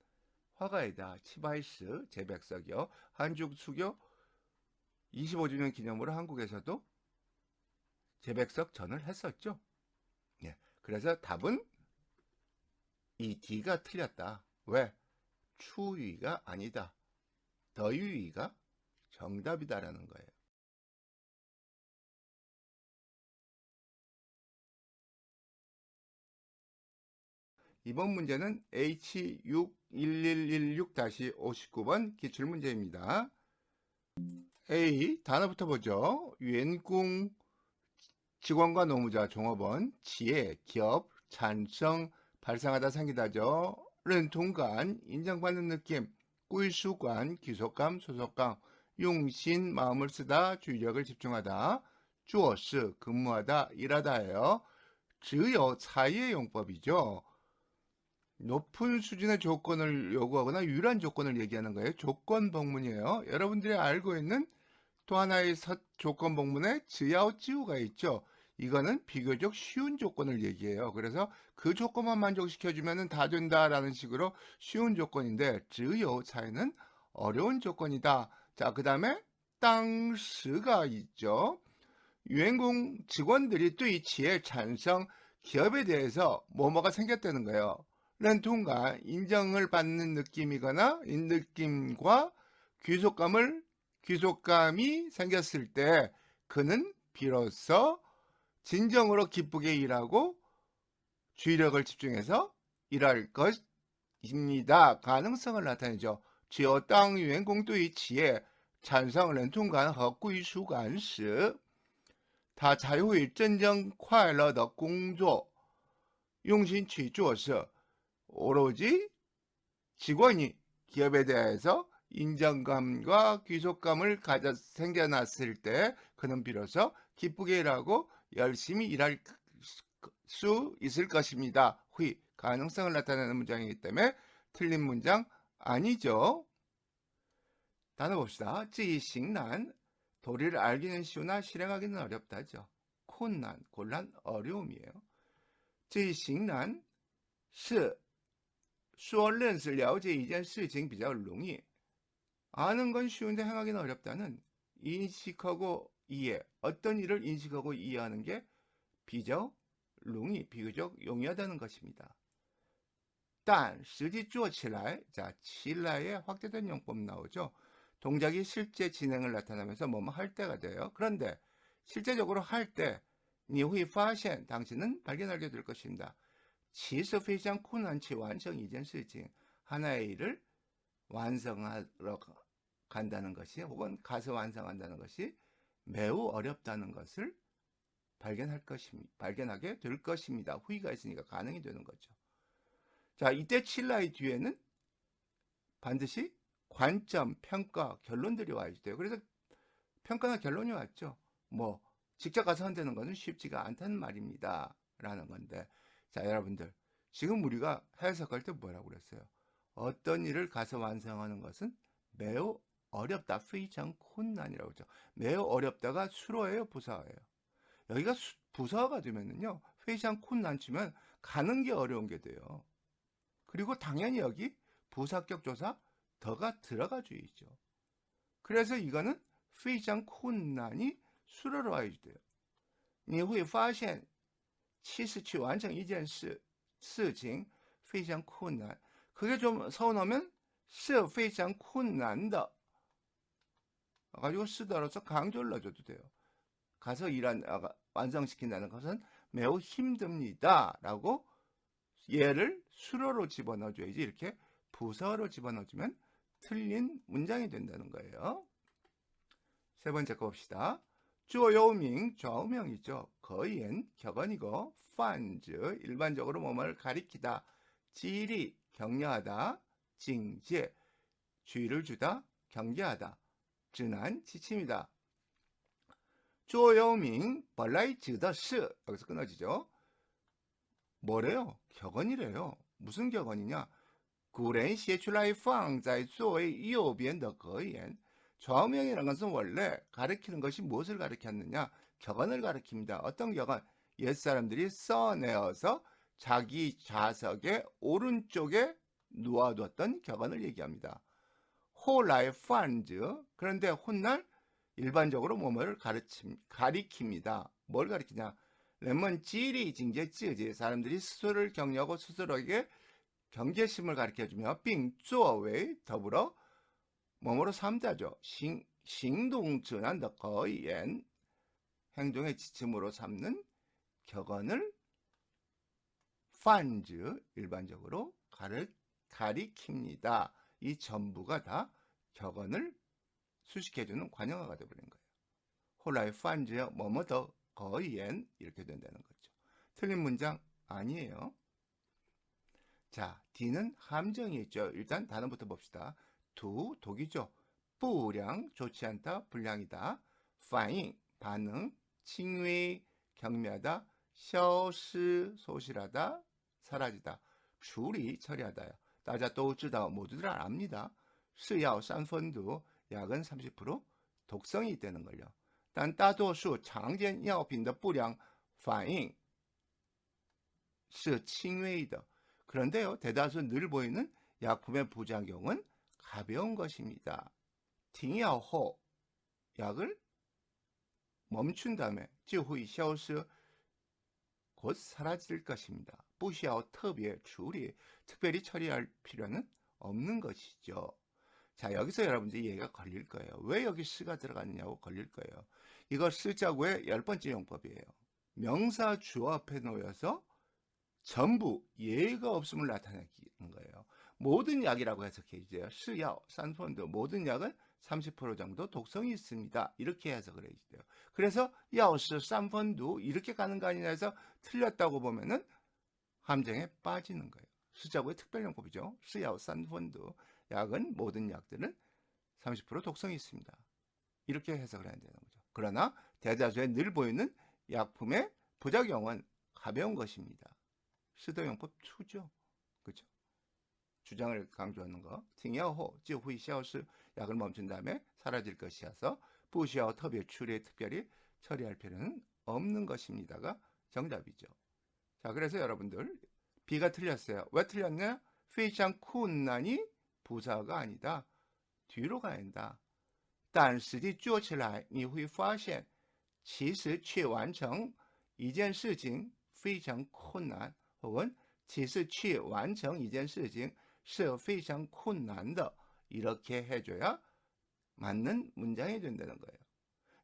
화가이다. 치바이스 제백석이요. 한중 수교 25주년 기념으로 한국에서도 제백석 전을 했었죠. 예, 그래서 답은 이 D가 틀렸다. 왜? 추위가 아니다. 더위가 정답이다라는 거예요. 이번 문제는 H61116-59번 기출문제입니다. A. 단어부터 보죠. 웬궁 직원과 노무자 종업원, 지혜, 기업, 찬성, 발상하다 생기다죠. 른통관, 인정받는 느낌, 꿀수관, 귀속감, 소속감, 용신, 마음을 쓰다, 주의력을 집중하다, 주어스, 근무하다, 일하다예요. 즈요, 차이의 용법이죠. 높은 수준의 조건을 요구하거나 유일한 조건을 얘기하는 거예요. 조건 복문이에요. 여러분들이 알고 있는 또 하나의 조건 복문에 즈야오찌우가 있죠. 이거는 비교적 쉬운 조건을 얘기해요. 그래서 그 조건만 만족시켜주면 다 된다라는 식으로 쉬운 조건인데 즈요 차이는 어려운 조건이다. 자, 그 다음에 땅스가 있죠. 유엔공 직원들이 또 이 지혜 찬성 기업에 대해서 뭐가 생겼다는 거예요. 렌통과 인정을 받는 느낌이거나 이 느낌과 귀속감을 귀속감이 생겼을 때 그는 비로소 진정으로 기쁘게 일하고 주의력을 집중해서 일할 것입니다. 가능성을 나타내죠. 只有当员工对企业产生认同感和归属感时，他才会真正快乐的工作，用心去做事。 오로지 직원이 기업에 대해서 인정감과 귀속감을 생겨났을 때 그는 비로소 기쁘게 일하고 열심히 일할 수 있을 것입니다. 휘, 가능성을 나타내는 문장이기 때문에 틀린 문장 아니죠. 단어 봅시다. 지식난, 도리를 알기는 쉬우나 실행하기는 어렵다죠. 곤난, 곤란, 어려움이에요. 지식난, 说认识了解一件事情比较容易. 아는 건 쉬운데 행하기는 어렵다는 인식하고 이해, 어떤 일을 인식하고 이해하는 게 비교적 용이하다는 것입니다. 但实际做起来, 자, 起来의 확대된 용법 나오죠. 동작이 실제 진행을 나타나면서 뭐뭐 할 때가 돼요. 그런데 실제적으로 할 때, 你会发现, 당신은 발견하게 될 것입니다. 其实非常困难去完成一件事情, 하나의 일을 완성하러 간다는 것이 혹은 가서 완성한다는 것이 매우 어렵다는 것을 발견하게 될 것입니다. 후위가 있으니까 가능이 되는 거죠. 자, 이때 칠라의 뒤에는 반드시 관점, 평가, 결론들이 와야 돼요. 그래서 평가나 결론이 왔죠. 뭐 직접 가서 한다는 것은 쉽지가 않다는 말입니다. 라는 건데, 자, 여러분들 지금 우리가 해석할 때 뭐라고 그랬어요? 어떤 일을 가서 완성하는 것은 매우 어렵다. 非常困难이라고 하죠. 매우 어렵다가 수로예요, 부사예요? 여기가 부사가 되면은요, 非常困难치면 가는 게 어려운 게 돼요. 그리고 당연히 여기 부사격 조사 더가 들어가 줘야죠. 그래서 이거는 非常困难이 수로로 와야 돼요. 你会发现其实去完成一件事情非常困难. 그게 좀 서운하면 是非常困难的 가지고 쓰더라도 강조를 넣어줘도 돼요. 가서 완성시킨다는 것은 매우 힘듭니다. 라고 얘를 수로로 집어넣어줘야지 이렇게 부서로 집어넣어주면 틀린 문장이 된다는 거예요. 세 번째 거 봅시다. 座右铭, 좌우명이죠. 거의엔 격언이고, 泛指, 일반적으로 뭐뭐를 가리키다, 激励, 격려하다, 警戒, 주의를 주다, 경계하다, 指南, 지침이다. 座右铭本来指的是, 여기서 끊어지죠. 뭐래요? 격언이래요. 무슨 격언이냐? 古人写出来放在座位右边的格言. 좌우명이라는 것은 원래 가리키는 것이 무엇을 가리켰느냐? 격언을 가리킵니다. 어떤 격언? 옛사람들이 써내어서 자기 좌석의 오른쪽에 놓아뒀던 격언을 얘기합니다. 호라이 판즈. 그런데 훗날 일반적으로 뭐뭐를 가리킵니다. 뭘 가리키냐? 레몬 지리 징제 찌지. 사람들이 스스로를 격려하고 스스로에게 경계심을 가르쳐주며 빙 쪼웨이 더불어 뭐뭐로 삼자죠. 행동전환 거의엔 행동의 지침으로 삼는 격언을 판즈 일반적으로 가리킵니다. 이 전부가 다 격언을 수식해주는 관용어가 되어버린 거예요. 홀라이 판즈 뭐뭐 더 거의엔 이렇게 된다는 거죠. 틀린 문장 아니에요. 자, D는 함정이 있죠. 일단 단어부터 봅시다. 두, 독이죠. 不良, 좋지 않다, 불량이다. 反应, 반응. 轻微, 경미하다. 消失, 소실하다, 사라지다. 处理, 처리하다요. 大家都知道, 모두들 압니다. 是药3分毒, 약은 30% 독성이 있다는 걸요. 但大多数常见药品的不良反应是轻微的. 그런데요, 대다수 늘 보이는 약품의 부작용은 가벼운 것입니다. 停药后, 약을 멈춘 다음에 就会消失, 곧 사라질 것입니다. 不需要特别处理, 특별히 처리할 필요는 없는 것이죠. 자, 여기서 여러분들이 이해가 걸릴 거예요. 왜 여기 쓰가 들어갔냐고 걸릴 거예요. 이거 쓰자고의 10번째 용법이에요. 명사 주어 앞에 놓여서 전부 예가 없음을 나타내는 거예요. 모든 약이라고 해석해 주세요. 쓰야, 산펀드 모든 약은 30% 정도 독성이 있습니다. 이렇게 해석을 해주세요. 그래서 야오스 산펀드 이렇게 가는 거 아니냐 해서 틀렸다고 보면은 함정에 빠지는 거예요. 쓰자고의 특별용법이죠. 쓰야오 산펀드 약은 모든 약들은 30% 독성이 있습니다. 이렇게 해석을 해야 되는 거죠. 그러나 대다수의 늘 보이는 약품의 부작용은 가벼운 것입니다. 쓰더용법 2죠. 그렇죠? 주장을 강조하는 거. 停药后就会消失 약을 멈춘 다음에 사라질 것이어서 不需要特别处理 특별히 처리할 필요는 없는 것입니다가 정답이죠. 자, 그래서 여러분들 B가 틀렸어요. 왜 틀렸냐? 非常困难이 부사가 아니다. 뒤로 가야 한다. 但实际做起来你会发现其实去完成一件事情非常困难 혹은 其实去完成一件事情是非常困难的 이렇게 해줘야 맞는 문장이 된다는 거예요.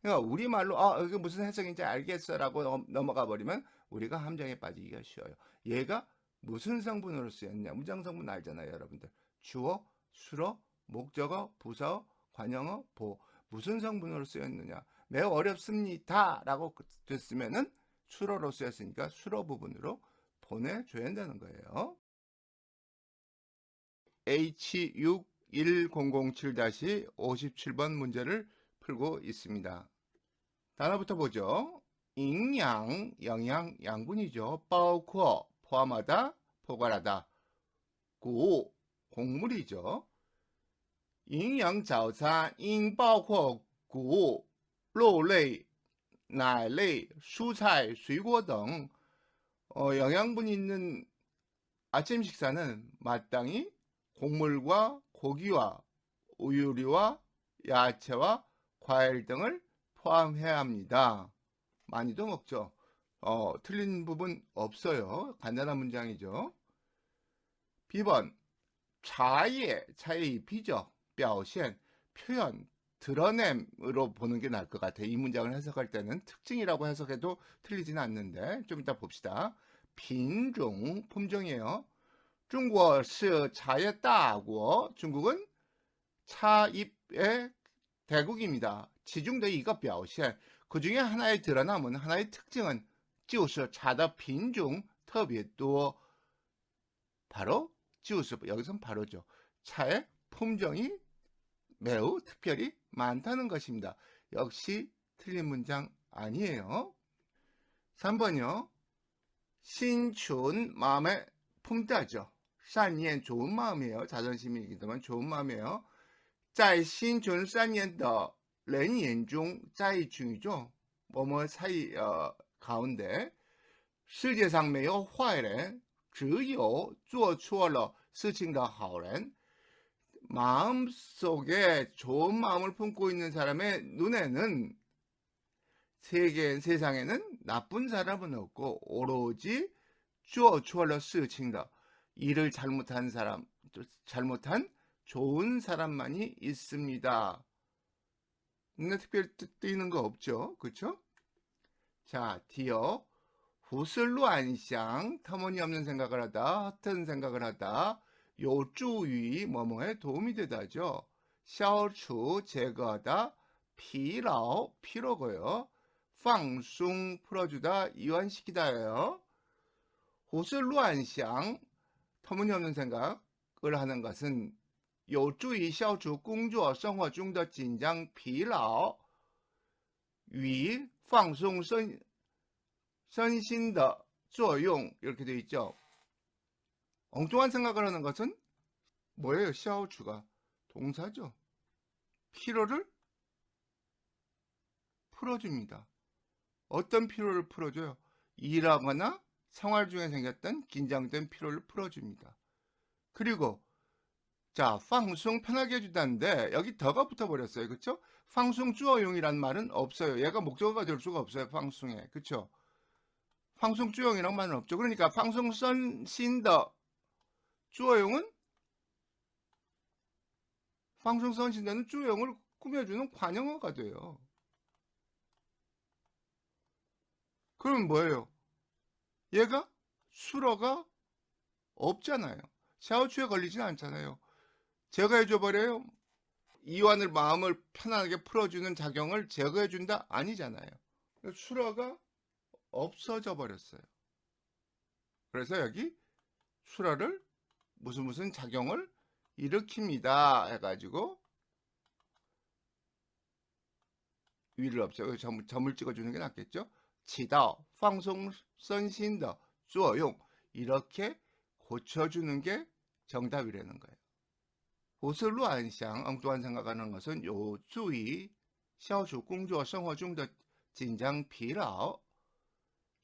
그러니까 우리말로 이게 무슨 해석인지 알겠어라고 넘어가 버리면 우리가 함정에 빠지기가 쉬워요. 얘가 무슨 성분으로 쓰였냐? 문장성분 알잖아요, 여러분들. 주어, 수어, 목적어, 부사어, 관형어, 보. 무슨 성분으로 쓰였느냐? 매우 어렵습니다 라고 됐으면은 수어로 쓰였으니까 수어 부분으로 보내줘야 한다는 거예요. H61007-57번 문제를 풀고 있습니다. 단어부터 보죠.营养, 영양, 양분이죠. 包括, 포함하다, 포괄하다. 谷, 곡물이죠. 营养早餐应包括谷物、肉类、奶类、蔬菜、水果등 영양분이 있는 아침 식사는 마땅히 곡물과 고기와 우유류와 야채와 과일 등을 포함해야 합니다. 많이도 먹죠. 틀린 부분 없어요. 간단한 문장이죠. B번 차의 잎이죠. 表现 표현 드러냄으로 보는 게 나을 것 같아요. 이 문장을 해석할 때는 특징이라고 해석해도 틀리지는 않는데 좀 이따 봅시다. 品种 품종이에요. 中国是茶叶大国. 중국은 차잎의 대국입니다. 其中的一个表现 그 중에 하나의 드러남은 하나의 특징은 就是茶的品种特别多. 바로 就是 여기선 바로죠. 차의 품종이 매우 특별히 많다는 것입니다. 역시 틀린 문장 아니에요. 3번이요. 신춘 마음에 품다죠. 善念 좋은 마음이에요. 자존심이기도 좋은 마음이에요. 在新春3年的人眼中在중이죠. 뭐뭐 사이 가운데 世界上没有坏人只有做错了事情的好人. 마음속에 좋은 마음을 품고 있는 사람의 눈에는 세상에는 나쁜 사람은 없고 오로지 做错了事情的 일을 잘못한 사람, 잘못한 좋은 사람만이 있습니다. 눈에 특별히 띄는 거 없죠? 그렇죠? 자, D요. 胡思乱想 터무니없는 생각을 하다, 허튼 생각을 하다. 有助于 뭐뭐에 도움이 되다죠. 消除 제거하다. 疲劳 피로고요. 放松 풀어주다, 이완시키다예요. 胡思乱想 터무니없는 생각을 하는 것은 有助于消除工作生活中的紧张疲劳与放松身心的作用 이렇게 되어 있죠. 엉뚱한 생각을 하는 것은 뭐예요? 消除가 동사죠. 피로를 풀어줍니다. 어떤 피로를 풀어줘요? 일하거나 생활 중에 생겼던 긴장된 피로를 풀어줍니다. 그리고 자, 放松 편하게 해주다는데 여기 더가 붙어버렸어요. 그쵸? 放松 주어용이란 말은 없어요. 얘가 목적어가 될 수가 없어요. 放松에. 그쵸? 放松 주어용이란 말은 없죠. 그러니까 放松身心的 주어용은 황송선신다는 쭈영을 꾸며주는 관용어가 돼요. 그럼 뭐예요? 얘가 수러가 없잖아요. 샤오추에 걸리진 않잖아요. 제가 해줘버려요. 이완을 마음을 편안하게 풀어주는 작용을 제거해준다? 아니잖아요. 수러가 없어져 버렸어요. 그래서 여기 수러를 무슨 작용을 일으킵니다 해가지고 위를 없애고 점을 찍어주는 게 낫겠죠. 치다, 방송, 선신더, 作用 이렇게 고쳐주는 게 정답이라는 거예요. 보슬로 안상, 엉뚱한 생각하는 것은 요주의, 消除工作生活中的紧张疲劳,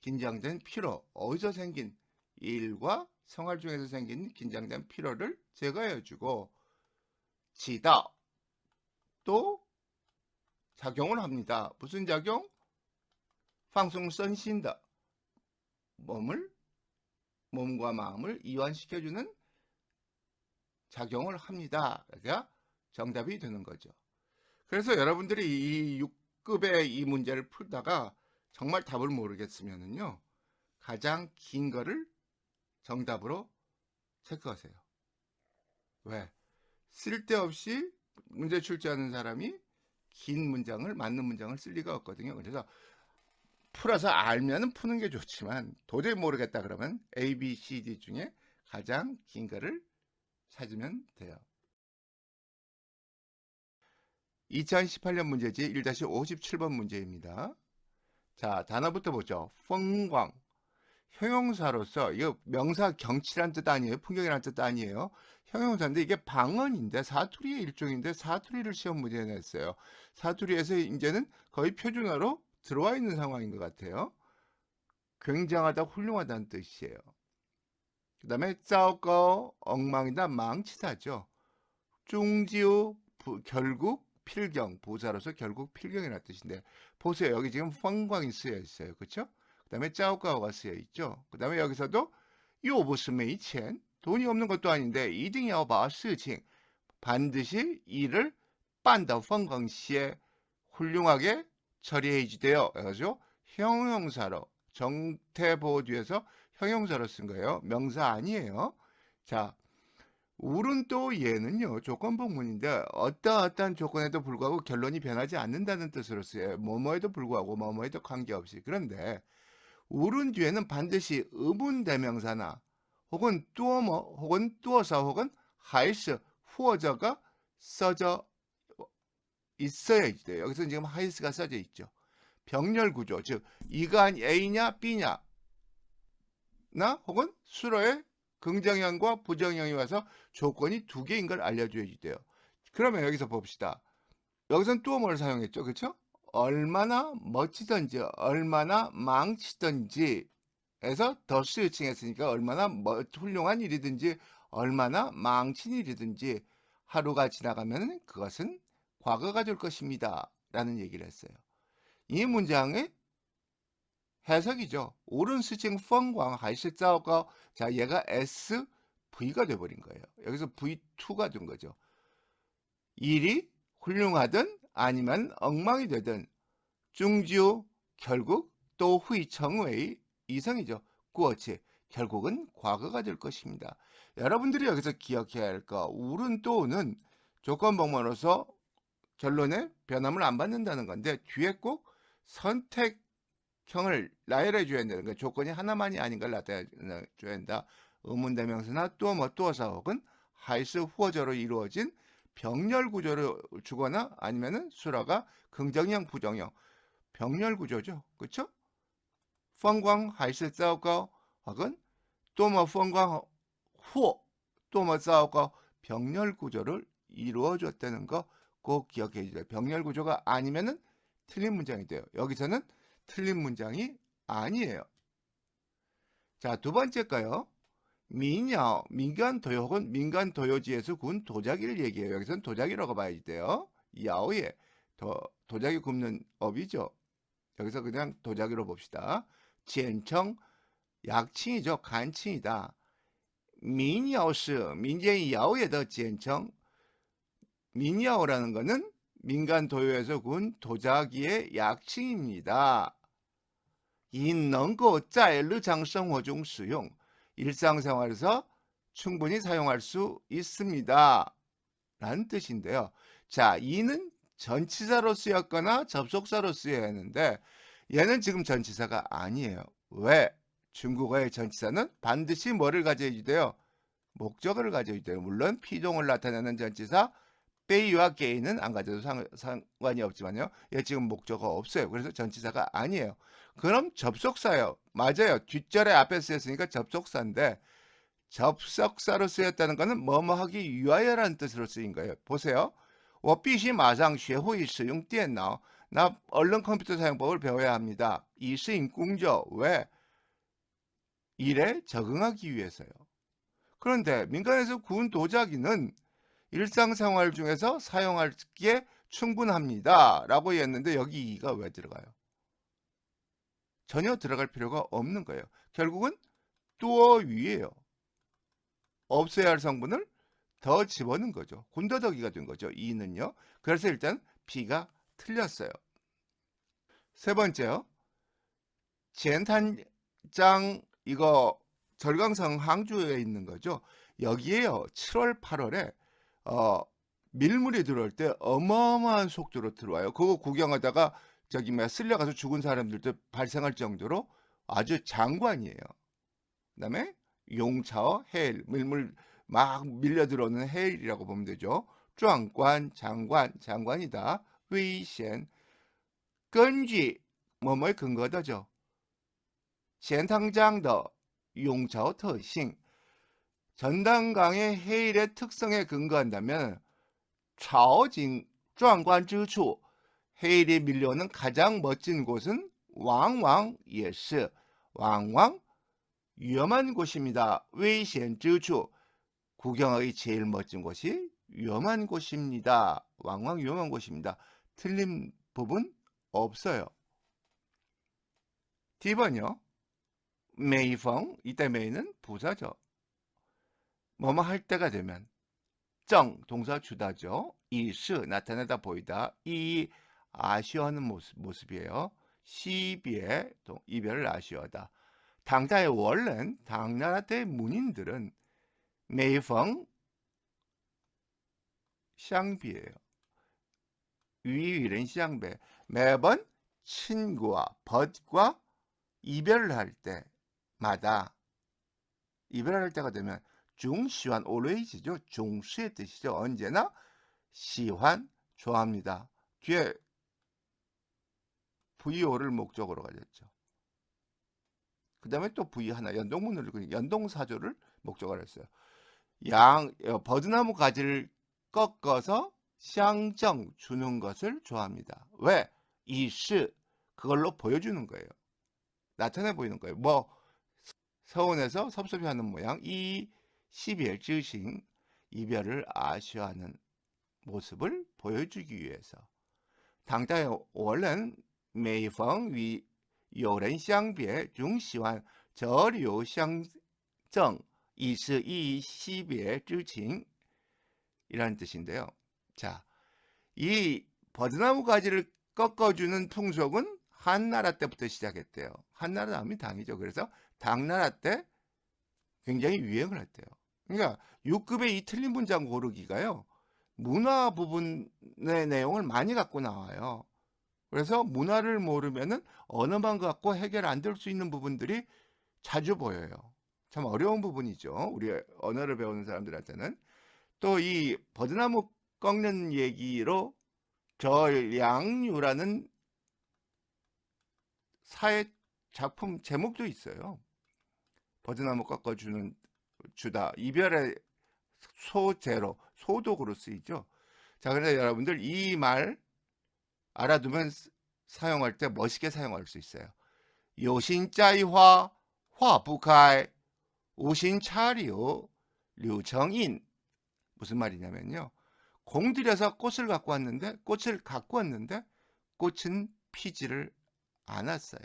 긴장된 피로, 어디서 생긴 일과 생활 중에서 생긴 긴장된 피로를 제거해주고, 치다, 또 작용을 합니다. 무슨 작용? 방송 선신다. 몸과 마음을 이완시켜주는 작용을 합니다. 그러니까 정답이 되는 거죠. 그래서 여러분들이 이 6급의 이 문제를 풀다가 정말 답을 모르겠으면은요, 가장 긴 거를 정답으로 체크하세요. 왜? 쓸데없이 문제 출제하는 사람이 긴 문장을, 맞는 문장을 쓸 리가 없거든요. 그래서 풀어서 알면은 푸는 게 좋지만 도저히 모르겠다 그러면 A, B, C, D 중에 가장 긴 거를 찾으면 돼요. 2018년 문제지 1-57번 문제입니다. 자, 단어부터 보죠. 풍광. 형용사로서, 이거 명사 경치란 뜻 아니에요. 풍경이란 뜻 아니에요. 형용사인데 이게 방언인데 사투리의 일종인데 사투리를 시험 문제에 냈어요. 사투리에서 이제는 거의 표준어로 들어와 있는 상황인 것 같아요. 굉장하다, 훌륭하다는 뜻이에요. 그 다음에 짜오꺼, 엉망이다, 망치다죠. 중지우, 결국, 필경, 부사로서 결국 필경이라는 뜻인데 보세요. 여기 지금 펑광이 쓰여 있어요. 그렇죠? 그 다음에 짜오까오가 쓰여 있죠. 그 다음에 여기서도 요보스메이첸, 돈이 없는 것도 아닌데 이등야오바 스칭, 반드시 일을 빤더 펑광시에 훌륭하게 처리해야지돼요. 그래가지고 형용사로, 정태보 뒤에서 형용사로 쓴 거예요. 명사 아니에요. 자, 울은 또 얘는요, 조건복문인데 어떠한 조건에도 불구하고 결론이 변하지 않는다는 뜻으로 쓰여요. 뭐뭐에도 불구하고 뭐뭐에도 관계없이. 그런데 울은 뒤에는 반드시 의문대명사나 혹은 뚜어머 혹은 뚜어사 혹은 하이스 후어저가 써져 있어야 돼요. 여기서 지금 하이스가 써져 있죠. 병렬구조, 즉 이가 A냐 B냐 나 혹은 수로의 긍정형과 부정형이 와서 조건이 두 개인 걸 알려줘야지 돼요. 그러면 여기서 봅시다. 여기서는 뚜어머를 사용했죠. 그렇죠? 얼마나 멋지던지 얼마나 망치던지 해서 더 스위칭했으니까 얼마나 훌륭한 일이든지 얼마나 망친 일이든지 하루가 지나가면 그것은 과거가 될 것입니다. 라는 얘기를 했어요. 이 문장의 해석이죠. 옳은 스칭 펑광 하이스자오가 자 얘가 SV가 돼버린 거예요. 여기서 V2가 된 거죠. 일이 훌륭하든 아니면 엉망이 되든 중지우 결국 또 후이청의 이성이죠. 꾸어치 결국은 과거가 될 것입니다. 여러분들이 여기서 기억해야 할 거 옳은 또는 조건복문으로서 결론에 변함을 안 받는다는 건데 뒤에 꼭 선택형을 나열해 줘야 된다는 거예요. 조건이 하나만이 아닌 걸 나타내 줘야 된다. 의문대명사나 또어사 혹은 하이스 후어저로 이루어진 병렬 구조를 주거나 아니면은 수라가 긍정형 부정형 병렬 구조죠. 그렇죠? 风光还是糟糕 혹은 多么风光或多么糟糕 병렬 구조를 이루어 줬다는 거 꼭 기억해 주세요. 병렬 구조가 아니면은 틀린 문장이 돼요. 여기서는 틀린 문장이 아니에요. 자, 두 번째 거요. 민야, 민간 도요 혹은 민간 도요지에서 군 도자기를 얘기해요. 여기서는 도자기라고 봐야지 돼요. 야오에 도자기 굽는 업이죠. 여기서 그냥 도자기로 봅시다. 젠청 약칭이죠. 간칭이다. 민야오스 민间야오에 더 젠청 미니아오라는 거는 민간 도요에서 군 도자기의 약칭입니다. 能够在日常生活中使用 일상생활에서 충분히 사용할 수 있습니다. 라는 뜻인데요. 자, 이는 전치사로 쓰였거나 접속사로 쓰여야 하는데 얘는 지금 전치사가 아니에요. 왜? 중국어의 전치사는 반드시 뭐를 가져야 돼요? 목적어를 가져야 돼요. 물론 피동을 나타내는 전치사 빼이와 게이는 안 가져도 상관이 없지만요. 얘 지금 목적어 없어요. 그래서 전치사가 아니에요. 그럼 접속사요. 맞아요. 뒷절에 앞에 쓰였으니까 접속사인데 접속사로 쓰였다는 것은 뭐뭐 하기 위하여라는 뜻으로 쓰인 거예요. 보세요. 我必须马上学会使用电脑. 나 얼른 컴퓨터 사용법을 배워야 합니다. 이 쓰인 공조. 왜? 일에 적응하기 위해서요. 그런데 민간에서 구운 도자기는 일상생활 중에서 사용하기에 충분합니다. 라고 했는데 여기 이가 왜 들어가요? 전혀 들어갈 필요가 없는 거예요. 결국은 뚜어위예요. 없어야 할 성분을 더 집어넣은 거죠. 군더더기가 된 거죠. 이는요. 그래서 일단 B가 틀렸어요. 세 번째요. 젠탄장 이거 절강성 항주에 있는 거죠. 여기에요. 7월 8월에 밀물이 들어올 때 어마어마한 속도로 들어와요. 그거 구경하다가 저기 쓸려가서 죽은 사람들도 발생할 정도로 아주 장관이에요. 그다음에 용차어 해일 밀물 막 밀려 들어오는 해일이라고 보면 되죠. 壮官 장관 장관이다. 危险 根据 뭐뭐의 근거다죠. 钱塘江的 용차어 특性 전당강의 해일의 특성에 근거한다면 朝景 壮观之处 해일이 밀려오는 가장 멋진 곳은 왕왕 예스 왕왕 위험한 곳입니다. 危险之处 구경하기 제일 멋진 곳이 위험한 곳입니다. 왕왕 위험한 곳입니다. 틀린 부분 없어요. D번요. 메이펑 이때 메이는 부사죠. 뭐뭐 할 때가 되면 정 동사 주다죠. 이시 나타내다 보이다. 이 아쉬워하는 모습이에요. 시비에 이별을 아쉬워하다. 당다의 원래는 당나라 때 문인들은 메이펑 샹비예요. 위위는 샹배 매번 친구와 벗과 이별을 할 때마다 이별할 때가 되면 중시환 always죠. 중시의 뜻이죠. 언제나 시환 좋아합니다. 뒤에 VO를 목적으로 가졌죠. 그 다음에 또 V 하나 연동문을 연동사조를 목적으로 했어요. 버드나무 가지를 꺾어서 샹정 주는 것을 좋아합니다. 왜? 이시 그걸로 보여주는 거예요. 나타내 보이는 거예요. 뭐 서운해서 섭섭해하는 모양 이 12일之行 이별을 아쉬워하는 모습을 보여주기 위해서 唐代원래는 每逢与有人相别总喜欢折柳相赠以示依惜别之情이라는 뜻인데요. 자, 이 버드나무 가지를 꺾어주는 풍속은 한나라 때부터 시작했대요. 한나라 다음이 당이죠. 그래서 당나라 때 굉장히 유행을 했대요. 그러니까 6급의 이 틀린 문장 고르기가요. 문화 부분의 내용을 많이 갖고 나와요. 그래서 문화를 모르면은 언어만 갖고 해결 안 될 수 있는 부분들이 자주 보여요. 참 어려운 부분이죠. 우리 언어를 배우는 사람들한테는. 또 이 버드나무 꺾는 얘기로 절양유라는 사회 작품 제목도 있어요. 버드나무 꺾어주는 주다. 이별의 소재로 소독으로 쓰이죠. 자, 그래서 여러분들 이 말 알아두면 사용할 때 멋있게 사용할 수 있어요. 요신짜이화 화부카이 우신차리오 류정인 무슨 말이냐면요. 공들여서 꽃을 갖고 왔는데 꽃은 피지를 않았어요.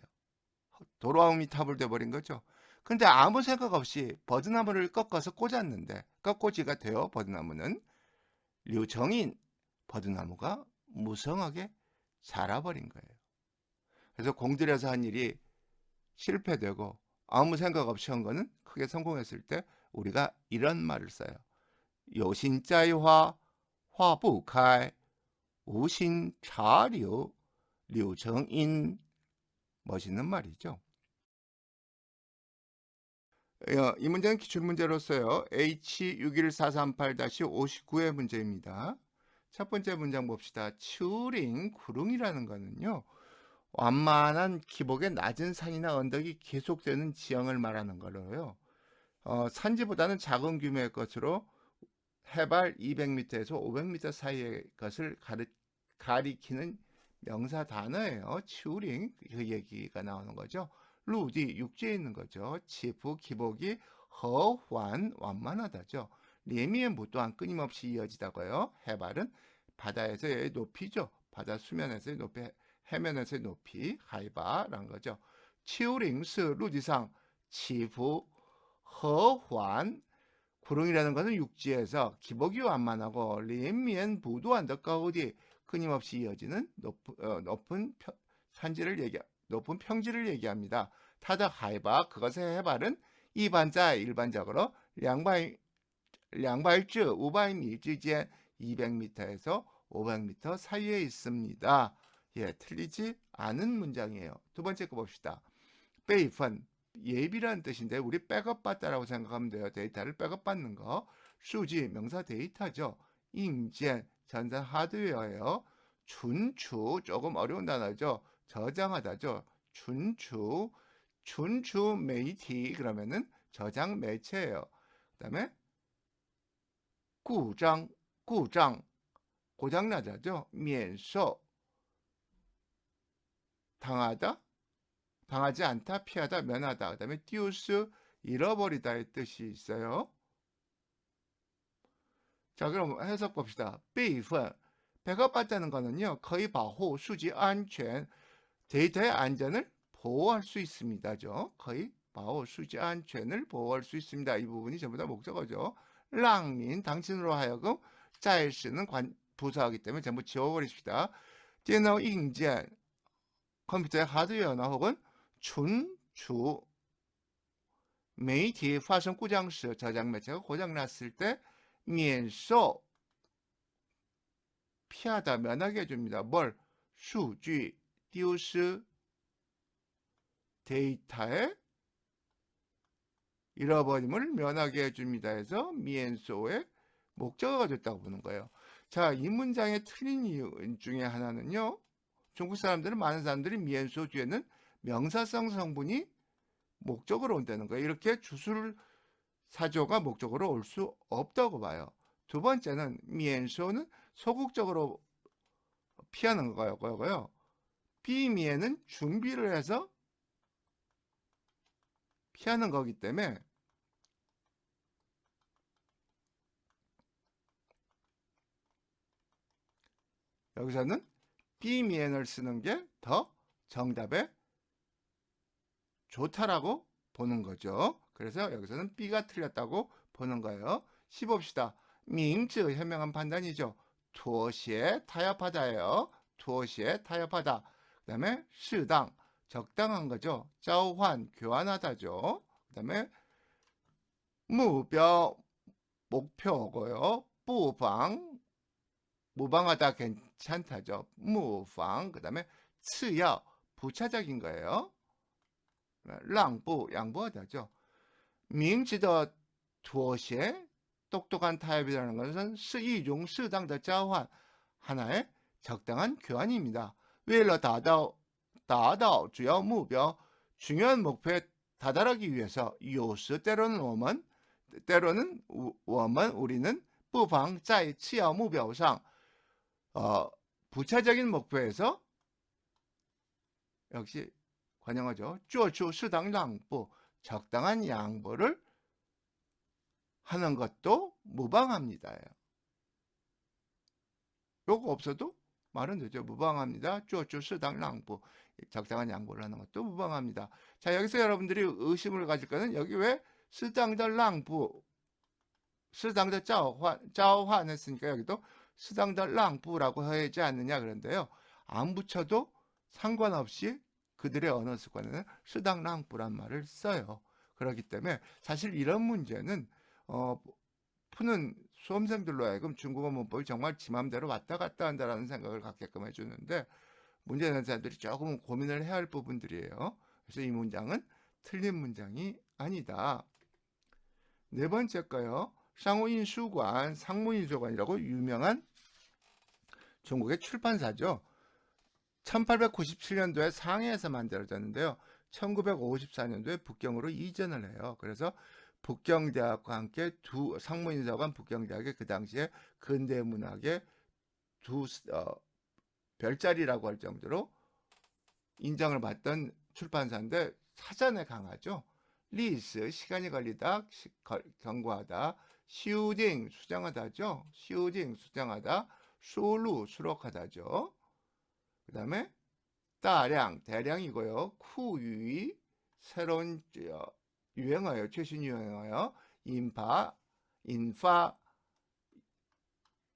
돌아옴이 타불돼 버린 거죠. 근데 아무 생각 없이 버드나무를 꺾어서 꽂았는데 꺾꽂이가 돼요. 버드나무는 류정인 버드나무가 무성하게 자라버린 거예요. 그래서 공들여서 한 일이 실패되고 아무 생각 없이 한 거는 크게 성공했을 때 우리가 이런 말을 써요. 요신자이화 화부카이 우신차류 류정인. 멋있는 말이죠. 이 문제는 기출문제로서요. H61438-59의 문제입니다. 첫 번째 문장 봅시다. 츄링 구릉이라는 거는요. 완만한 기복의 낮은 산이나 언덕이 계속되는 지형을 말하는 거로요. 산지보다는 작은 규모의 것으로 해발 200m에서 500m 사이의 것을 가리키는 명사 단어예요. 츄링, 그 얘기가 나오는 거죠. 루디, 육지에 있는 거죠. 치프, 기복이 허환, 완만하다죠. 리미의 무또한 끊임없이 이어지다고요. 해발은 바다에서의 높이죠. 바다 수면에서의 높이, 해면에서의 높이, 하이바라는 거죠. 치우링스, 루디상, 치프, 허환, 구릉이라는 것은 육지에서 기복이 완만하고 리미엔 부두한 덕가우디 끊임없이 이어지는 높은 평지를 얘기합니다. 타더 하이바, 그것의 해발은 이반자 일반적으로 량바일즈 우바이미之间 200m에서 500m 사이에 있습니다. 예, 틀리지 않은 문장이에요. 두 번째 거 봅시다. 베이펀, 예비라는 뜻인데 우리 백업받다라고 생각하면 돼요. 데이터를 백업받는 거. 수지, 명사 데이터죠. 인젠, 전산 하드웨어예요. 준추, 조금 어려운 단어죠. 저장하다죠. 준추 메이티, 그러면은 저장 매체예요. 그 다음에 고장, 고장나다죠. 면소, 당하지 않다, 피하다, 면하다. 그 다음에 띄우스, 잃어버리다의 뜻이 있어요. 자, 그럼 해석 봅시다. 베이펀, 백업받다는 거는요, 거의保护 수지 안전, 데이터의 안전을 보호할 수 있습니다죠. 거의 保护 수지 안전을 보호할 수 있습니다. 이 부분이 전부 다 목적어죠. 랑민, 당신으로 하여금 짜일쓰는 부사하기 때문에 전부 지워버리십시다. 电脑硬件 컴퓨터의 하드웨어나 혹은 준추媒体发生故障时 저장 매체가 고장났을 때免受 피하다, 면하게 해줍니다. 뭘? 수지, 띄우스, 데이터의 잃어버림을 면하게 해줍니다. 해서 미엔소의 목적어가 됐다고 보는 거예요. 자, 이 문장의 틀린 이유 중에 하나는요. 중국 사람들은, 많은 사람들이 미엔소 뒤에는 명사성 성분이 목적으로 온다는 거예요. 이렇게 주술 사조가 목적으로 올 수 없다고 봐요. 두 번째는 미엔소는 소극적으로 피하는 거고요. 비미에는 준비를 해서 피하는 거기 때문에 여기서는 비미엔을 쓰는 게 더 정답에 좋다라고 보는 거죠. 그래서 여기서는 B가 틀렸다고 보는 거예요. 10봅시다. 민즈, 현명한 판단이죠. 투어시에 타협하다예요. 투어시에 타협하다. 그 다음에适当, 적당한 거죠. 交换, 교환하다죠. 그 다음에 目标, 목표고요. 不妨, 무방하다, 괜찮다죠. 无妨. 그 다음에 次要, 부차적인 거예요. 让步, 양보하다죠. 明智的妥协, 똑똑한 타협이라는 것은 是一种适当的交换, 하나의 적당한 교환입니다. 为了达到主要目标, 중요한 목표에 다다르기 위해서 有时 때로는 우리는 不妨在次要目标上 부차적인 목표에서 역시 관용어죠. 做出适当让步, 적당한 양보를 하는 것도 무방합니다. 요거 없어도 말은 되죠. 무방합니다. 做出适当让步, 적당한 양보를 하는 것도 무방합니다. 자, 여기서 여러분들이 의심을 가질 거는 여기 왜 适当的让步, 适当的交换 했으니까 여기도 适当的 랑부라고 해야지 않느냐 그런데요. 안 붙여도 상관없이 그들의 언어 습관에는 适当 랑부란 말을 써요. 그렇기 때문에 사실 이런 문제는 푸는 수험생들로 하여금 중국어 문법이 정말 지 맘대로 왔다 갔다 한다라는 생각을 갖게끔 해주는데 문제 내는 사람들이 조금 고민을 해야 할 부분들이에요. 그래서 이 문장은 틀린 문장이 아니다. 네 번째 거요. 상호인수관, 상무인수관이라고 유명한 중국의 출판사죠. 1897년도에 상해에서 만들어졌는데요. 1954년도에 북경으로 이전을 해요. 그래서 북경대학과 함께 두 상무인사관 북경대학의 그 당시에 근대문학의 두 별자리라고 할 정도로 인정을 받던 출판사인데 사전에 강하죠. 리스 시간이 걸리다, 경과하다, 시우딩 수정하다죠. 시우딩 수정하다, 수루 수록하다죠. 그 다음에 다량 대량이고요. 쿠유이 새로운 유행어예요. 최신 유행어예요. 인파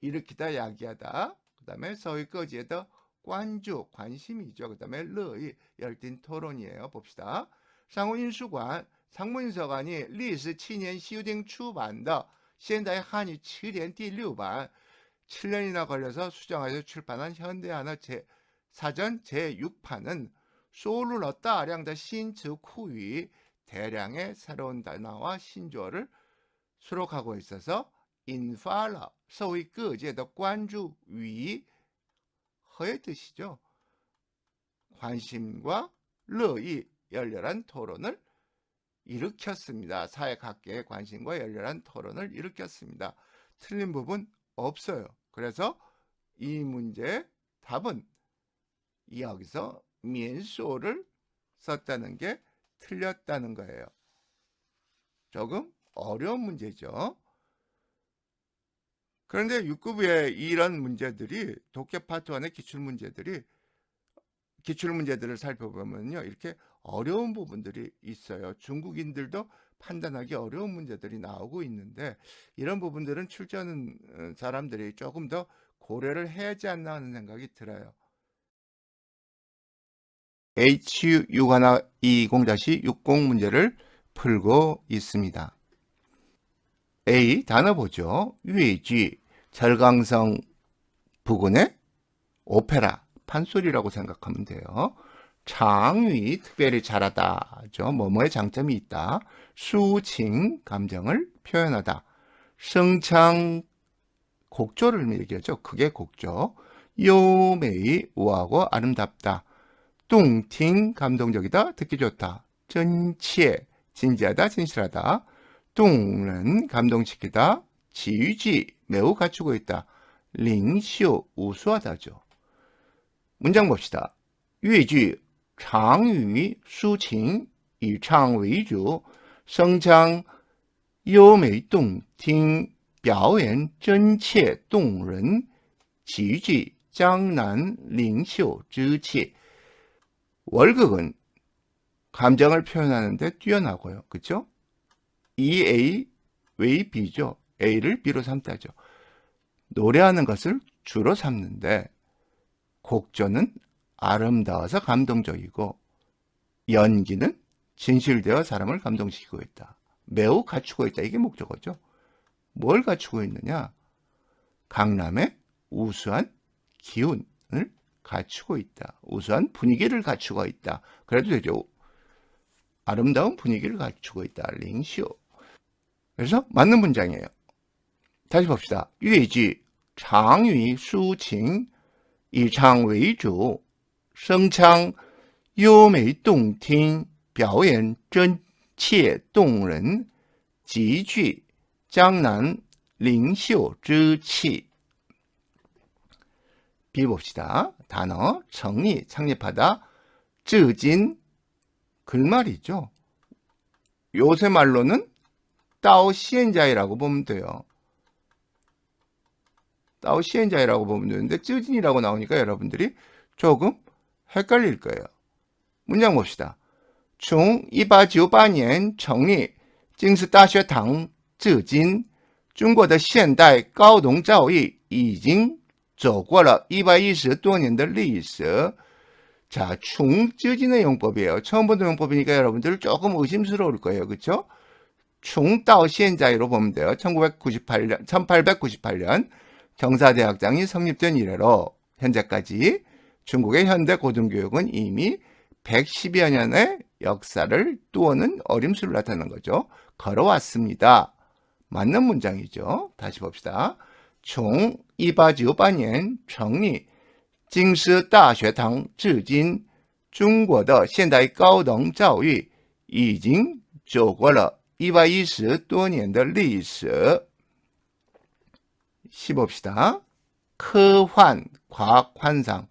일으키다 야기하다. 그 다음에 서위거지에다 관주 관심이죠. 그 다음에 르의 열띤 토론이에요. 봅시다. 상호인수관 상무인서관이 历时7年 시우딩 출版的 现代汉语词典第6版 7년이나 걸려서 수정해서 출판한 현대한어 사전 제6판은 소루러 다량의 신츠 쿠위 대량의 새로운 단어와 신조어를 수록하고 있어서 인파라 서의各界的 관주 위 허의 뜻이죠. 관심과 르의 열렬한 토론을 일으켰습니다. 사회 각계의 관심과 열렬한 토론을 일으켰습니다. 틀린 부분 없어요. 그래서 이 문제의 답은 여기서 면소를 썼다는 게 틀렸다는 거예요. 조금 어려운 문제죠. 그런데 6급의 이런 문제들이 독해 파트 1의 기출문제들을 살펴보면요. 이렇게 어려운 부분들이 있어요. 중국인들도 판단하기 어려운 문제들이 나오고 있는데 이런 부분들은 출제하는 사람들이 조금 더 고려를 해야지 않나 하는 생각이 들어요. HU6120-60 문제를 풀고 있습니다. A 단어 보죠. 유이쥐 절강성 부근의 오페라 판소리라고 생각하면 돼요. 장위 특별히 잘하다. 뭐뭐의 장점이 있다. 수칭 감정을 표현하다. 성창 곡조를 얘기하죠. 그게 곡조. 요메이 우아하고 아름답다. 뚱팅 감동적이다. 듣기 좋다. 전치에 진지하다. 진실하다. 뚱은 감동시키다. 지유지 매우 갖추고 있다. 링쇼 우수하다죠. 문장 봅시다. 粤剧常于抒情以唱为主，声腔优美动听，表演真切动人，极具江南领袖之气。 월극은 감정을 표현하는 데 뛰어나고요. 그렇죠? 이 A 왜 B죠? A를 B로 삼다죠. 노래하는 것을 주로 삼는데 곡조는 아름다워서 감동적이고 연기는 진실되어 사람을 감동시키고 있다. 매우 갖추고 있다. 이게 목적어죠. 뭘 갖추고 있느냐? 강남의 우수한 기운을 갖추고 있다. 우수한 분위기를 갖추고 있다. 그래도 되죠. 아름다운 분위기를 갖추고 있다. 링쇼. 그래서 맞는 문장이에요. 다시 봅시다. 粤剧常于抒情以唱为主，声腔优美动听，表演真切动人，极具江南领袖之气。 B 봅시다. 단어 정리, 창립하다, 至今 글말이죠. 요새 말로는 따오 시엔자이라고 보면 돼요. 따오 시엔자이라고 보면 되는데 至今이라고 나오니까 여러분들이 조금 헷갈릴 거예요. 문장 봅시다. 从1898年成立京师大学堂至今，中国的现代高等教育已经走过了110多年的历史. 자, 충资진의 용법이에요. 처음 보는 용법이니까 여러분들 조금 의심스러울 거예요. 그쵸? 충到 现在로 보면 돼요. 1898년 경사대학장이 성립된 이래로 현재까지 중국의 현대 고등교육은 이미 110여 년의 역사를 뚜어는 어림수를 나타내는 거죠. 걸어왔습니다. 맞는 문장이죠. 다시 봅시다. 从1898年成立 京师大学堂至今中国的现代高等教育已经走过了110多年的历史. 15봅시다. 科幻, 과학 환상,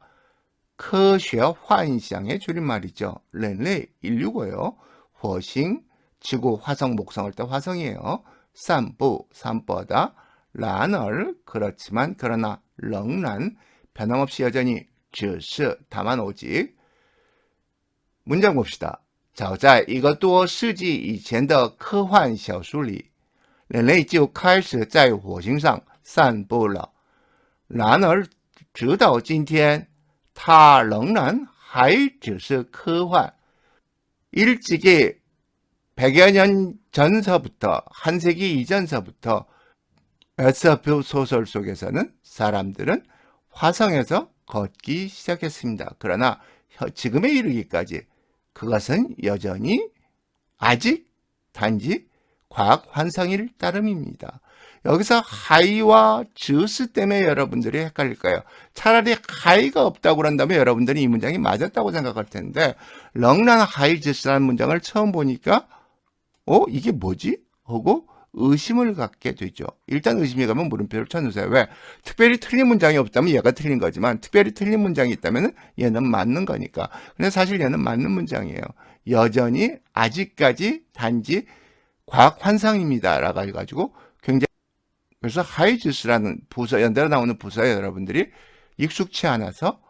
科学幻想의 줄임말이죠. 人类, 인류고요. 火星, 지구, 화성, 목성을 때 화성이에요. 散步, 산보다. 然而, 그렇지만, 그러나, 仍然, 변함없이 여전히, 只是, 다만 오직. 문장 봅시다. 早在一个多世纪以前的科幻小说里，人类就开始在火星上散步了。然而，直到今天，它仍然还只是科幻. 일찍이 100여 년 전서부터, 한 세기 이전서부터 SF 소설 속에서는 사람들은 화성에서 걷기 시작했습니다. 그러나 지금에 이르기까지 그것은 여전히 아직 단지 과학 환상일 따름입니다. 여기서 하이와 주스 때문에 여러분들이 헷갈릴 거예요. 차라리 하이가 없다고 그런다면 여러분들이 이 문장이 맞았다고 생각할 텐데 렁란 하이 주스라는 문장을 처음 보니까 이게 뭐지? 하고 의심을 갖게 되죠. 일단 의심이 가면 물음표를 쳐놓으세요. 왜? 특별히 틀린 문장이 없다면 얘가 틀린 거지만 특별히 틀린 문장이 있다면 얘는 맞는 거니까. 근데 사실 얘는 맞는 문장이에요. 여전히 아직까지 단지 과학 환상입니다. 라고 해가지고 굉장히 그래서 하이주스라는 부서, 연달아 나오는 부서에 여러분들이 익숙치 않아서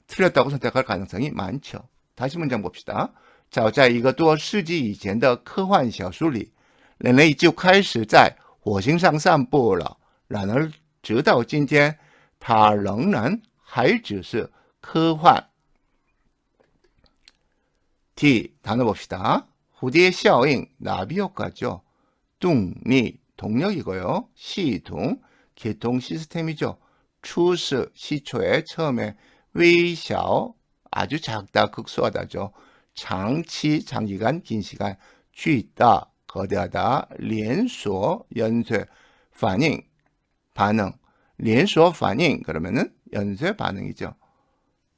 틀렸다고 선택할 가능성이 많죠. 다시 문장 봅시다. 早在一个多世纪以前的科幻小说里人类就开始在火星上散步了。然而直到今天它仍然还只是科幻. D. 단어 봅시다.蝴蝶效应, 나비 효과죠. 동리, 동력이고요. 시동, 계통 시스템이죠. 추스, 시초에 처음에. 微小, 아주 작다, 극소하다죠. 장치, 장기간, 긴 시간. 巨大, 거대하다. 连锁, 연쇄. 反应, 반응. 连锁反应 그러면은 연쇄 반응이죠.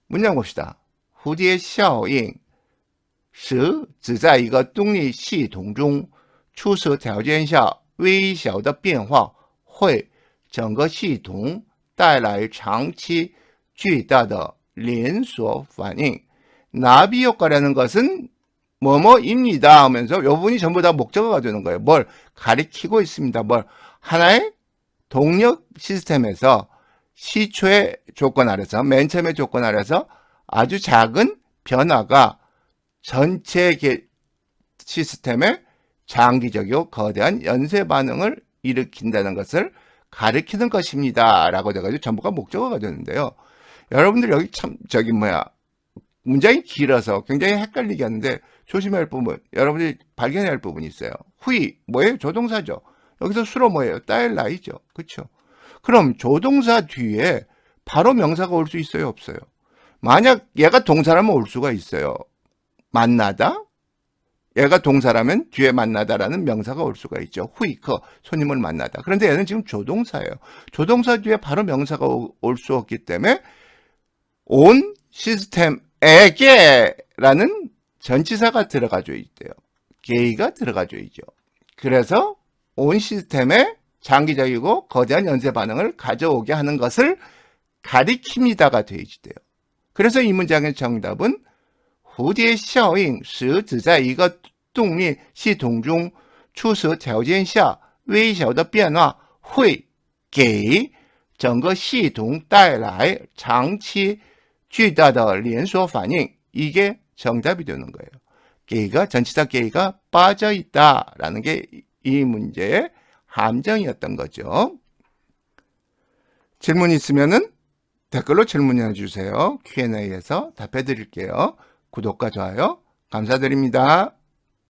문장 봅시다. 蝴蝶效应是指在一个动力系统中初始条件下微小的变化会整个系统带来长期巨大的连锁反应. 나비 효과라는 것은 뭐뭐입니다 하면서 요 부분이 전부 다 목적어가 되는 거예요. 뭘 가리키고 있습니다. 뭘 하나의 동력 시스템에서 시초의 조건 아래서 맨 처음의 조건 아래서 아주 작은 변화가 전체 시스템의 장기적이고 거대한 연쇄 반응을 일으킨다는 것을 가리키는 것입니다. 라고 돼가지고 전부가 목적어가 되는데요. 여러분들 여기 참 문장이 길어서 굉장히 헷갈리게 하는데 조심해야 할 부분, 여러분들이 발견해야 할 부분이 있어요. 후이, 뭐예요? 조동사죠. 여기서 수로 뭐예요? 따일라이죠. 그쵸? 그럼 조동사 뒤에 바로 명사가 올 수 있어요? 없어요? 만약 얘가 동사라면 올 수가 있어요. 만나다? 얘가 동사라면 뒤에 만나다라는 명사가 올 수가 있죠. 후이커, 손님을 만나다. 그런데 얘는 지금 조동사예요. 조동사 뒤에 바로 명사가 올 수 없기 때문에 온 시스템에게라는 전치사가 들어가져 있대요. 게이가 들어가져 있죠. 그래서 온 시스템에 장기적이고 거대한 연쇄 반응을 가져오게 하는 것을 가리킵니다가 되어 있대요. 그래서 이 문장의 정답은 蝴蝶效应是指在一个动力系统中初始条件下微小的变化会给整个系统带来长期巨大的连锁反应. 이게 정답이 되는 거예요. 게이가, 전치사 게이가 빠져있다라는 게 이 문제의 함정이었던 거죠. 질문 있으면은 댓글로 질문해 주세요. Q&A에서 답해 드릴게요. 구독과 좋아요 감사드립니다.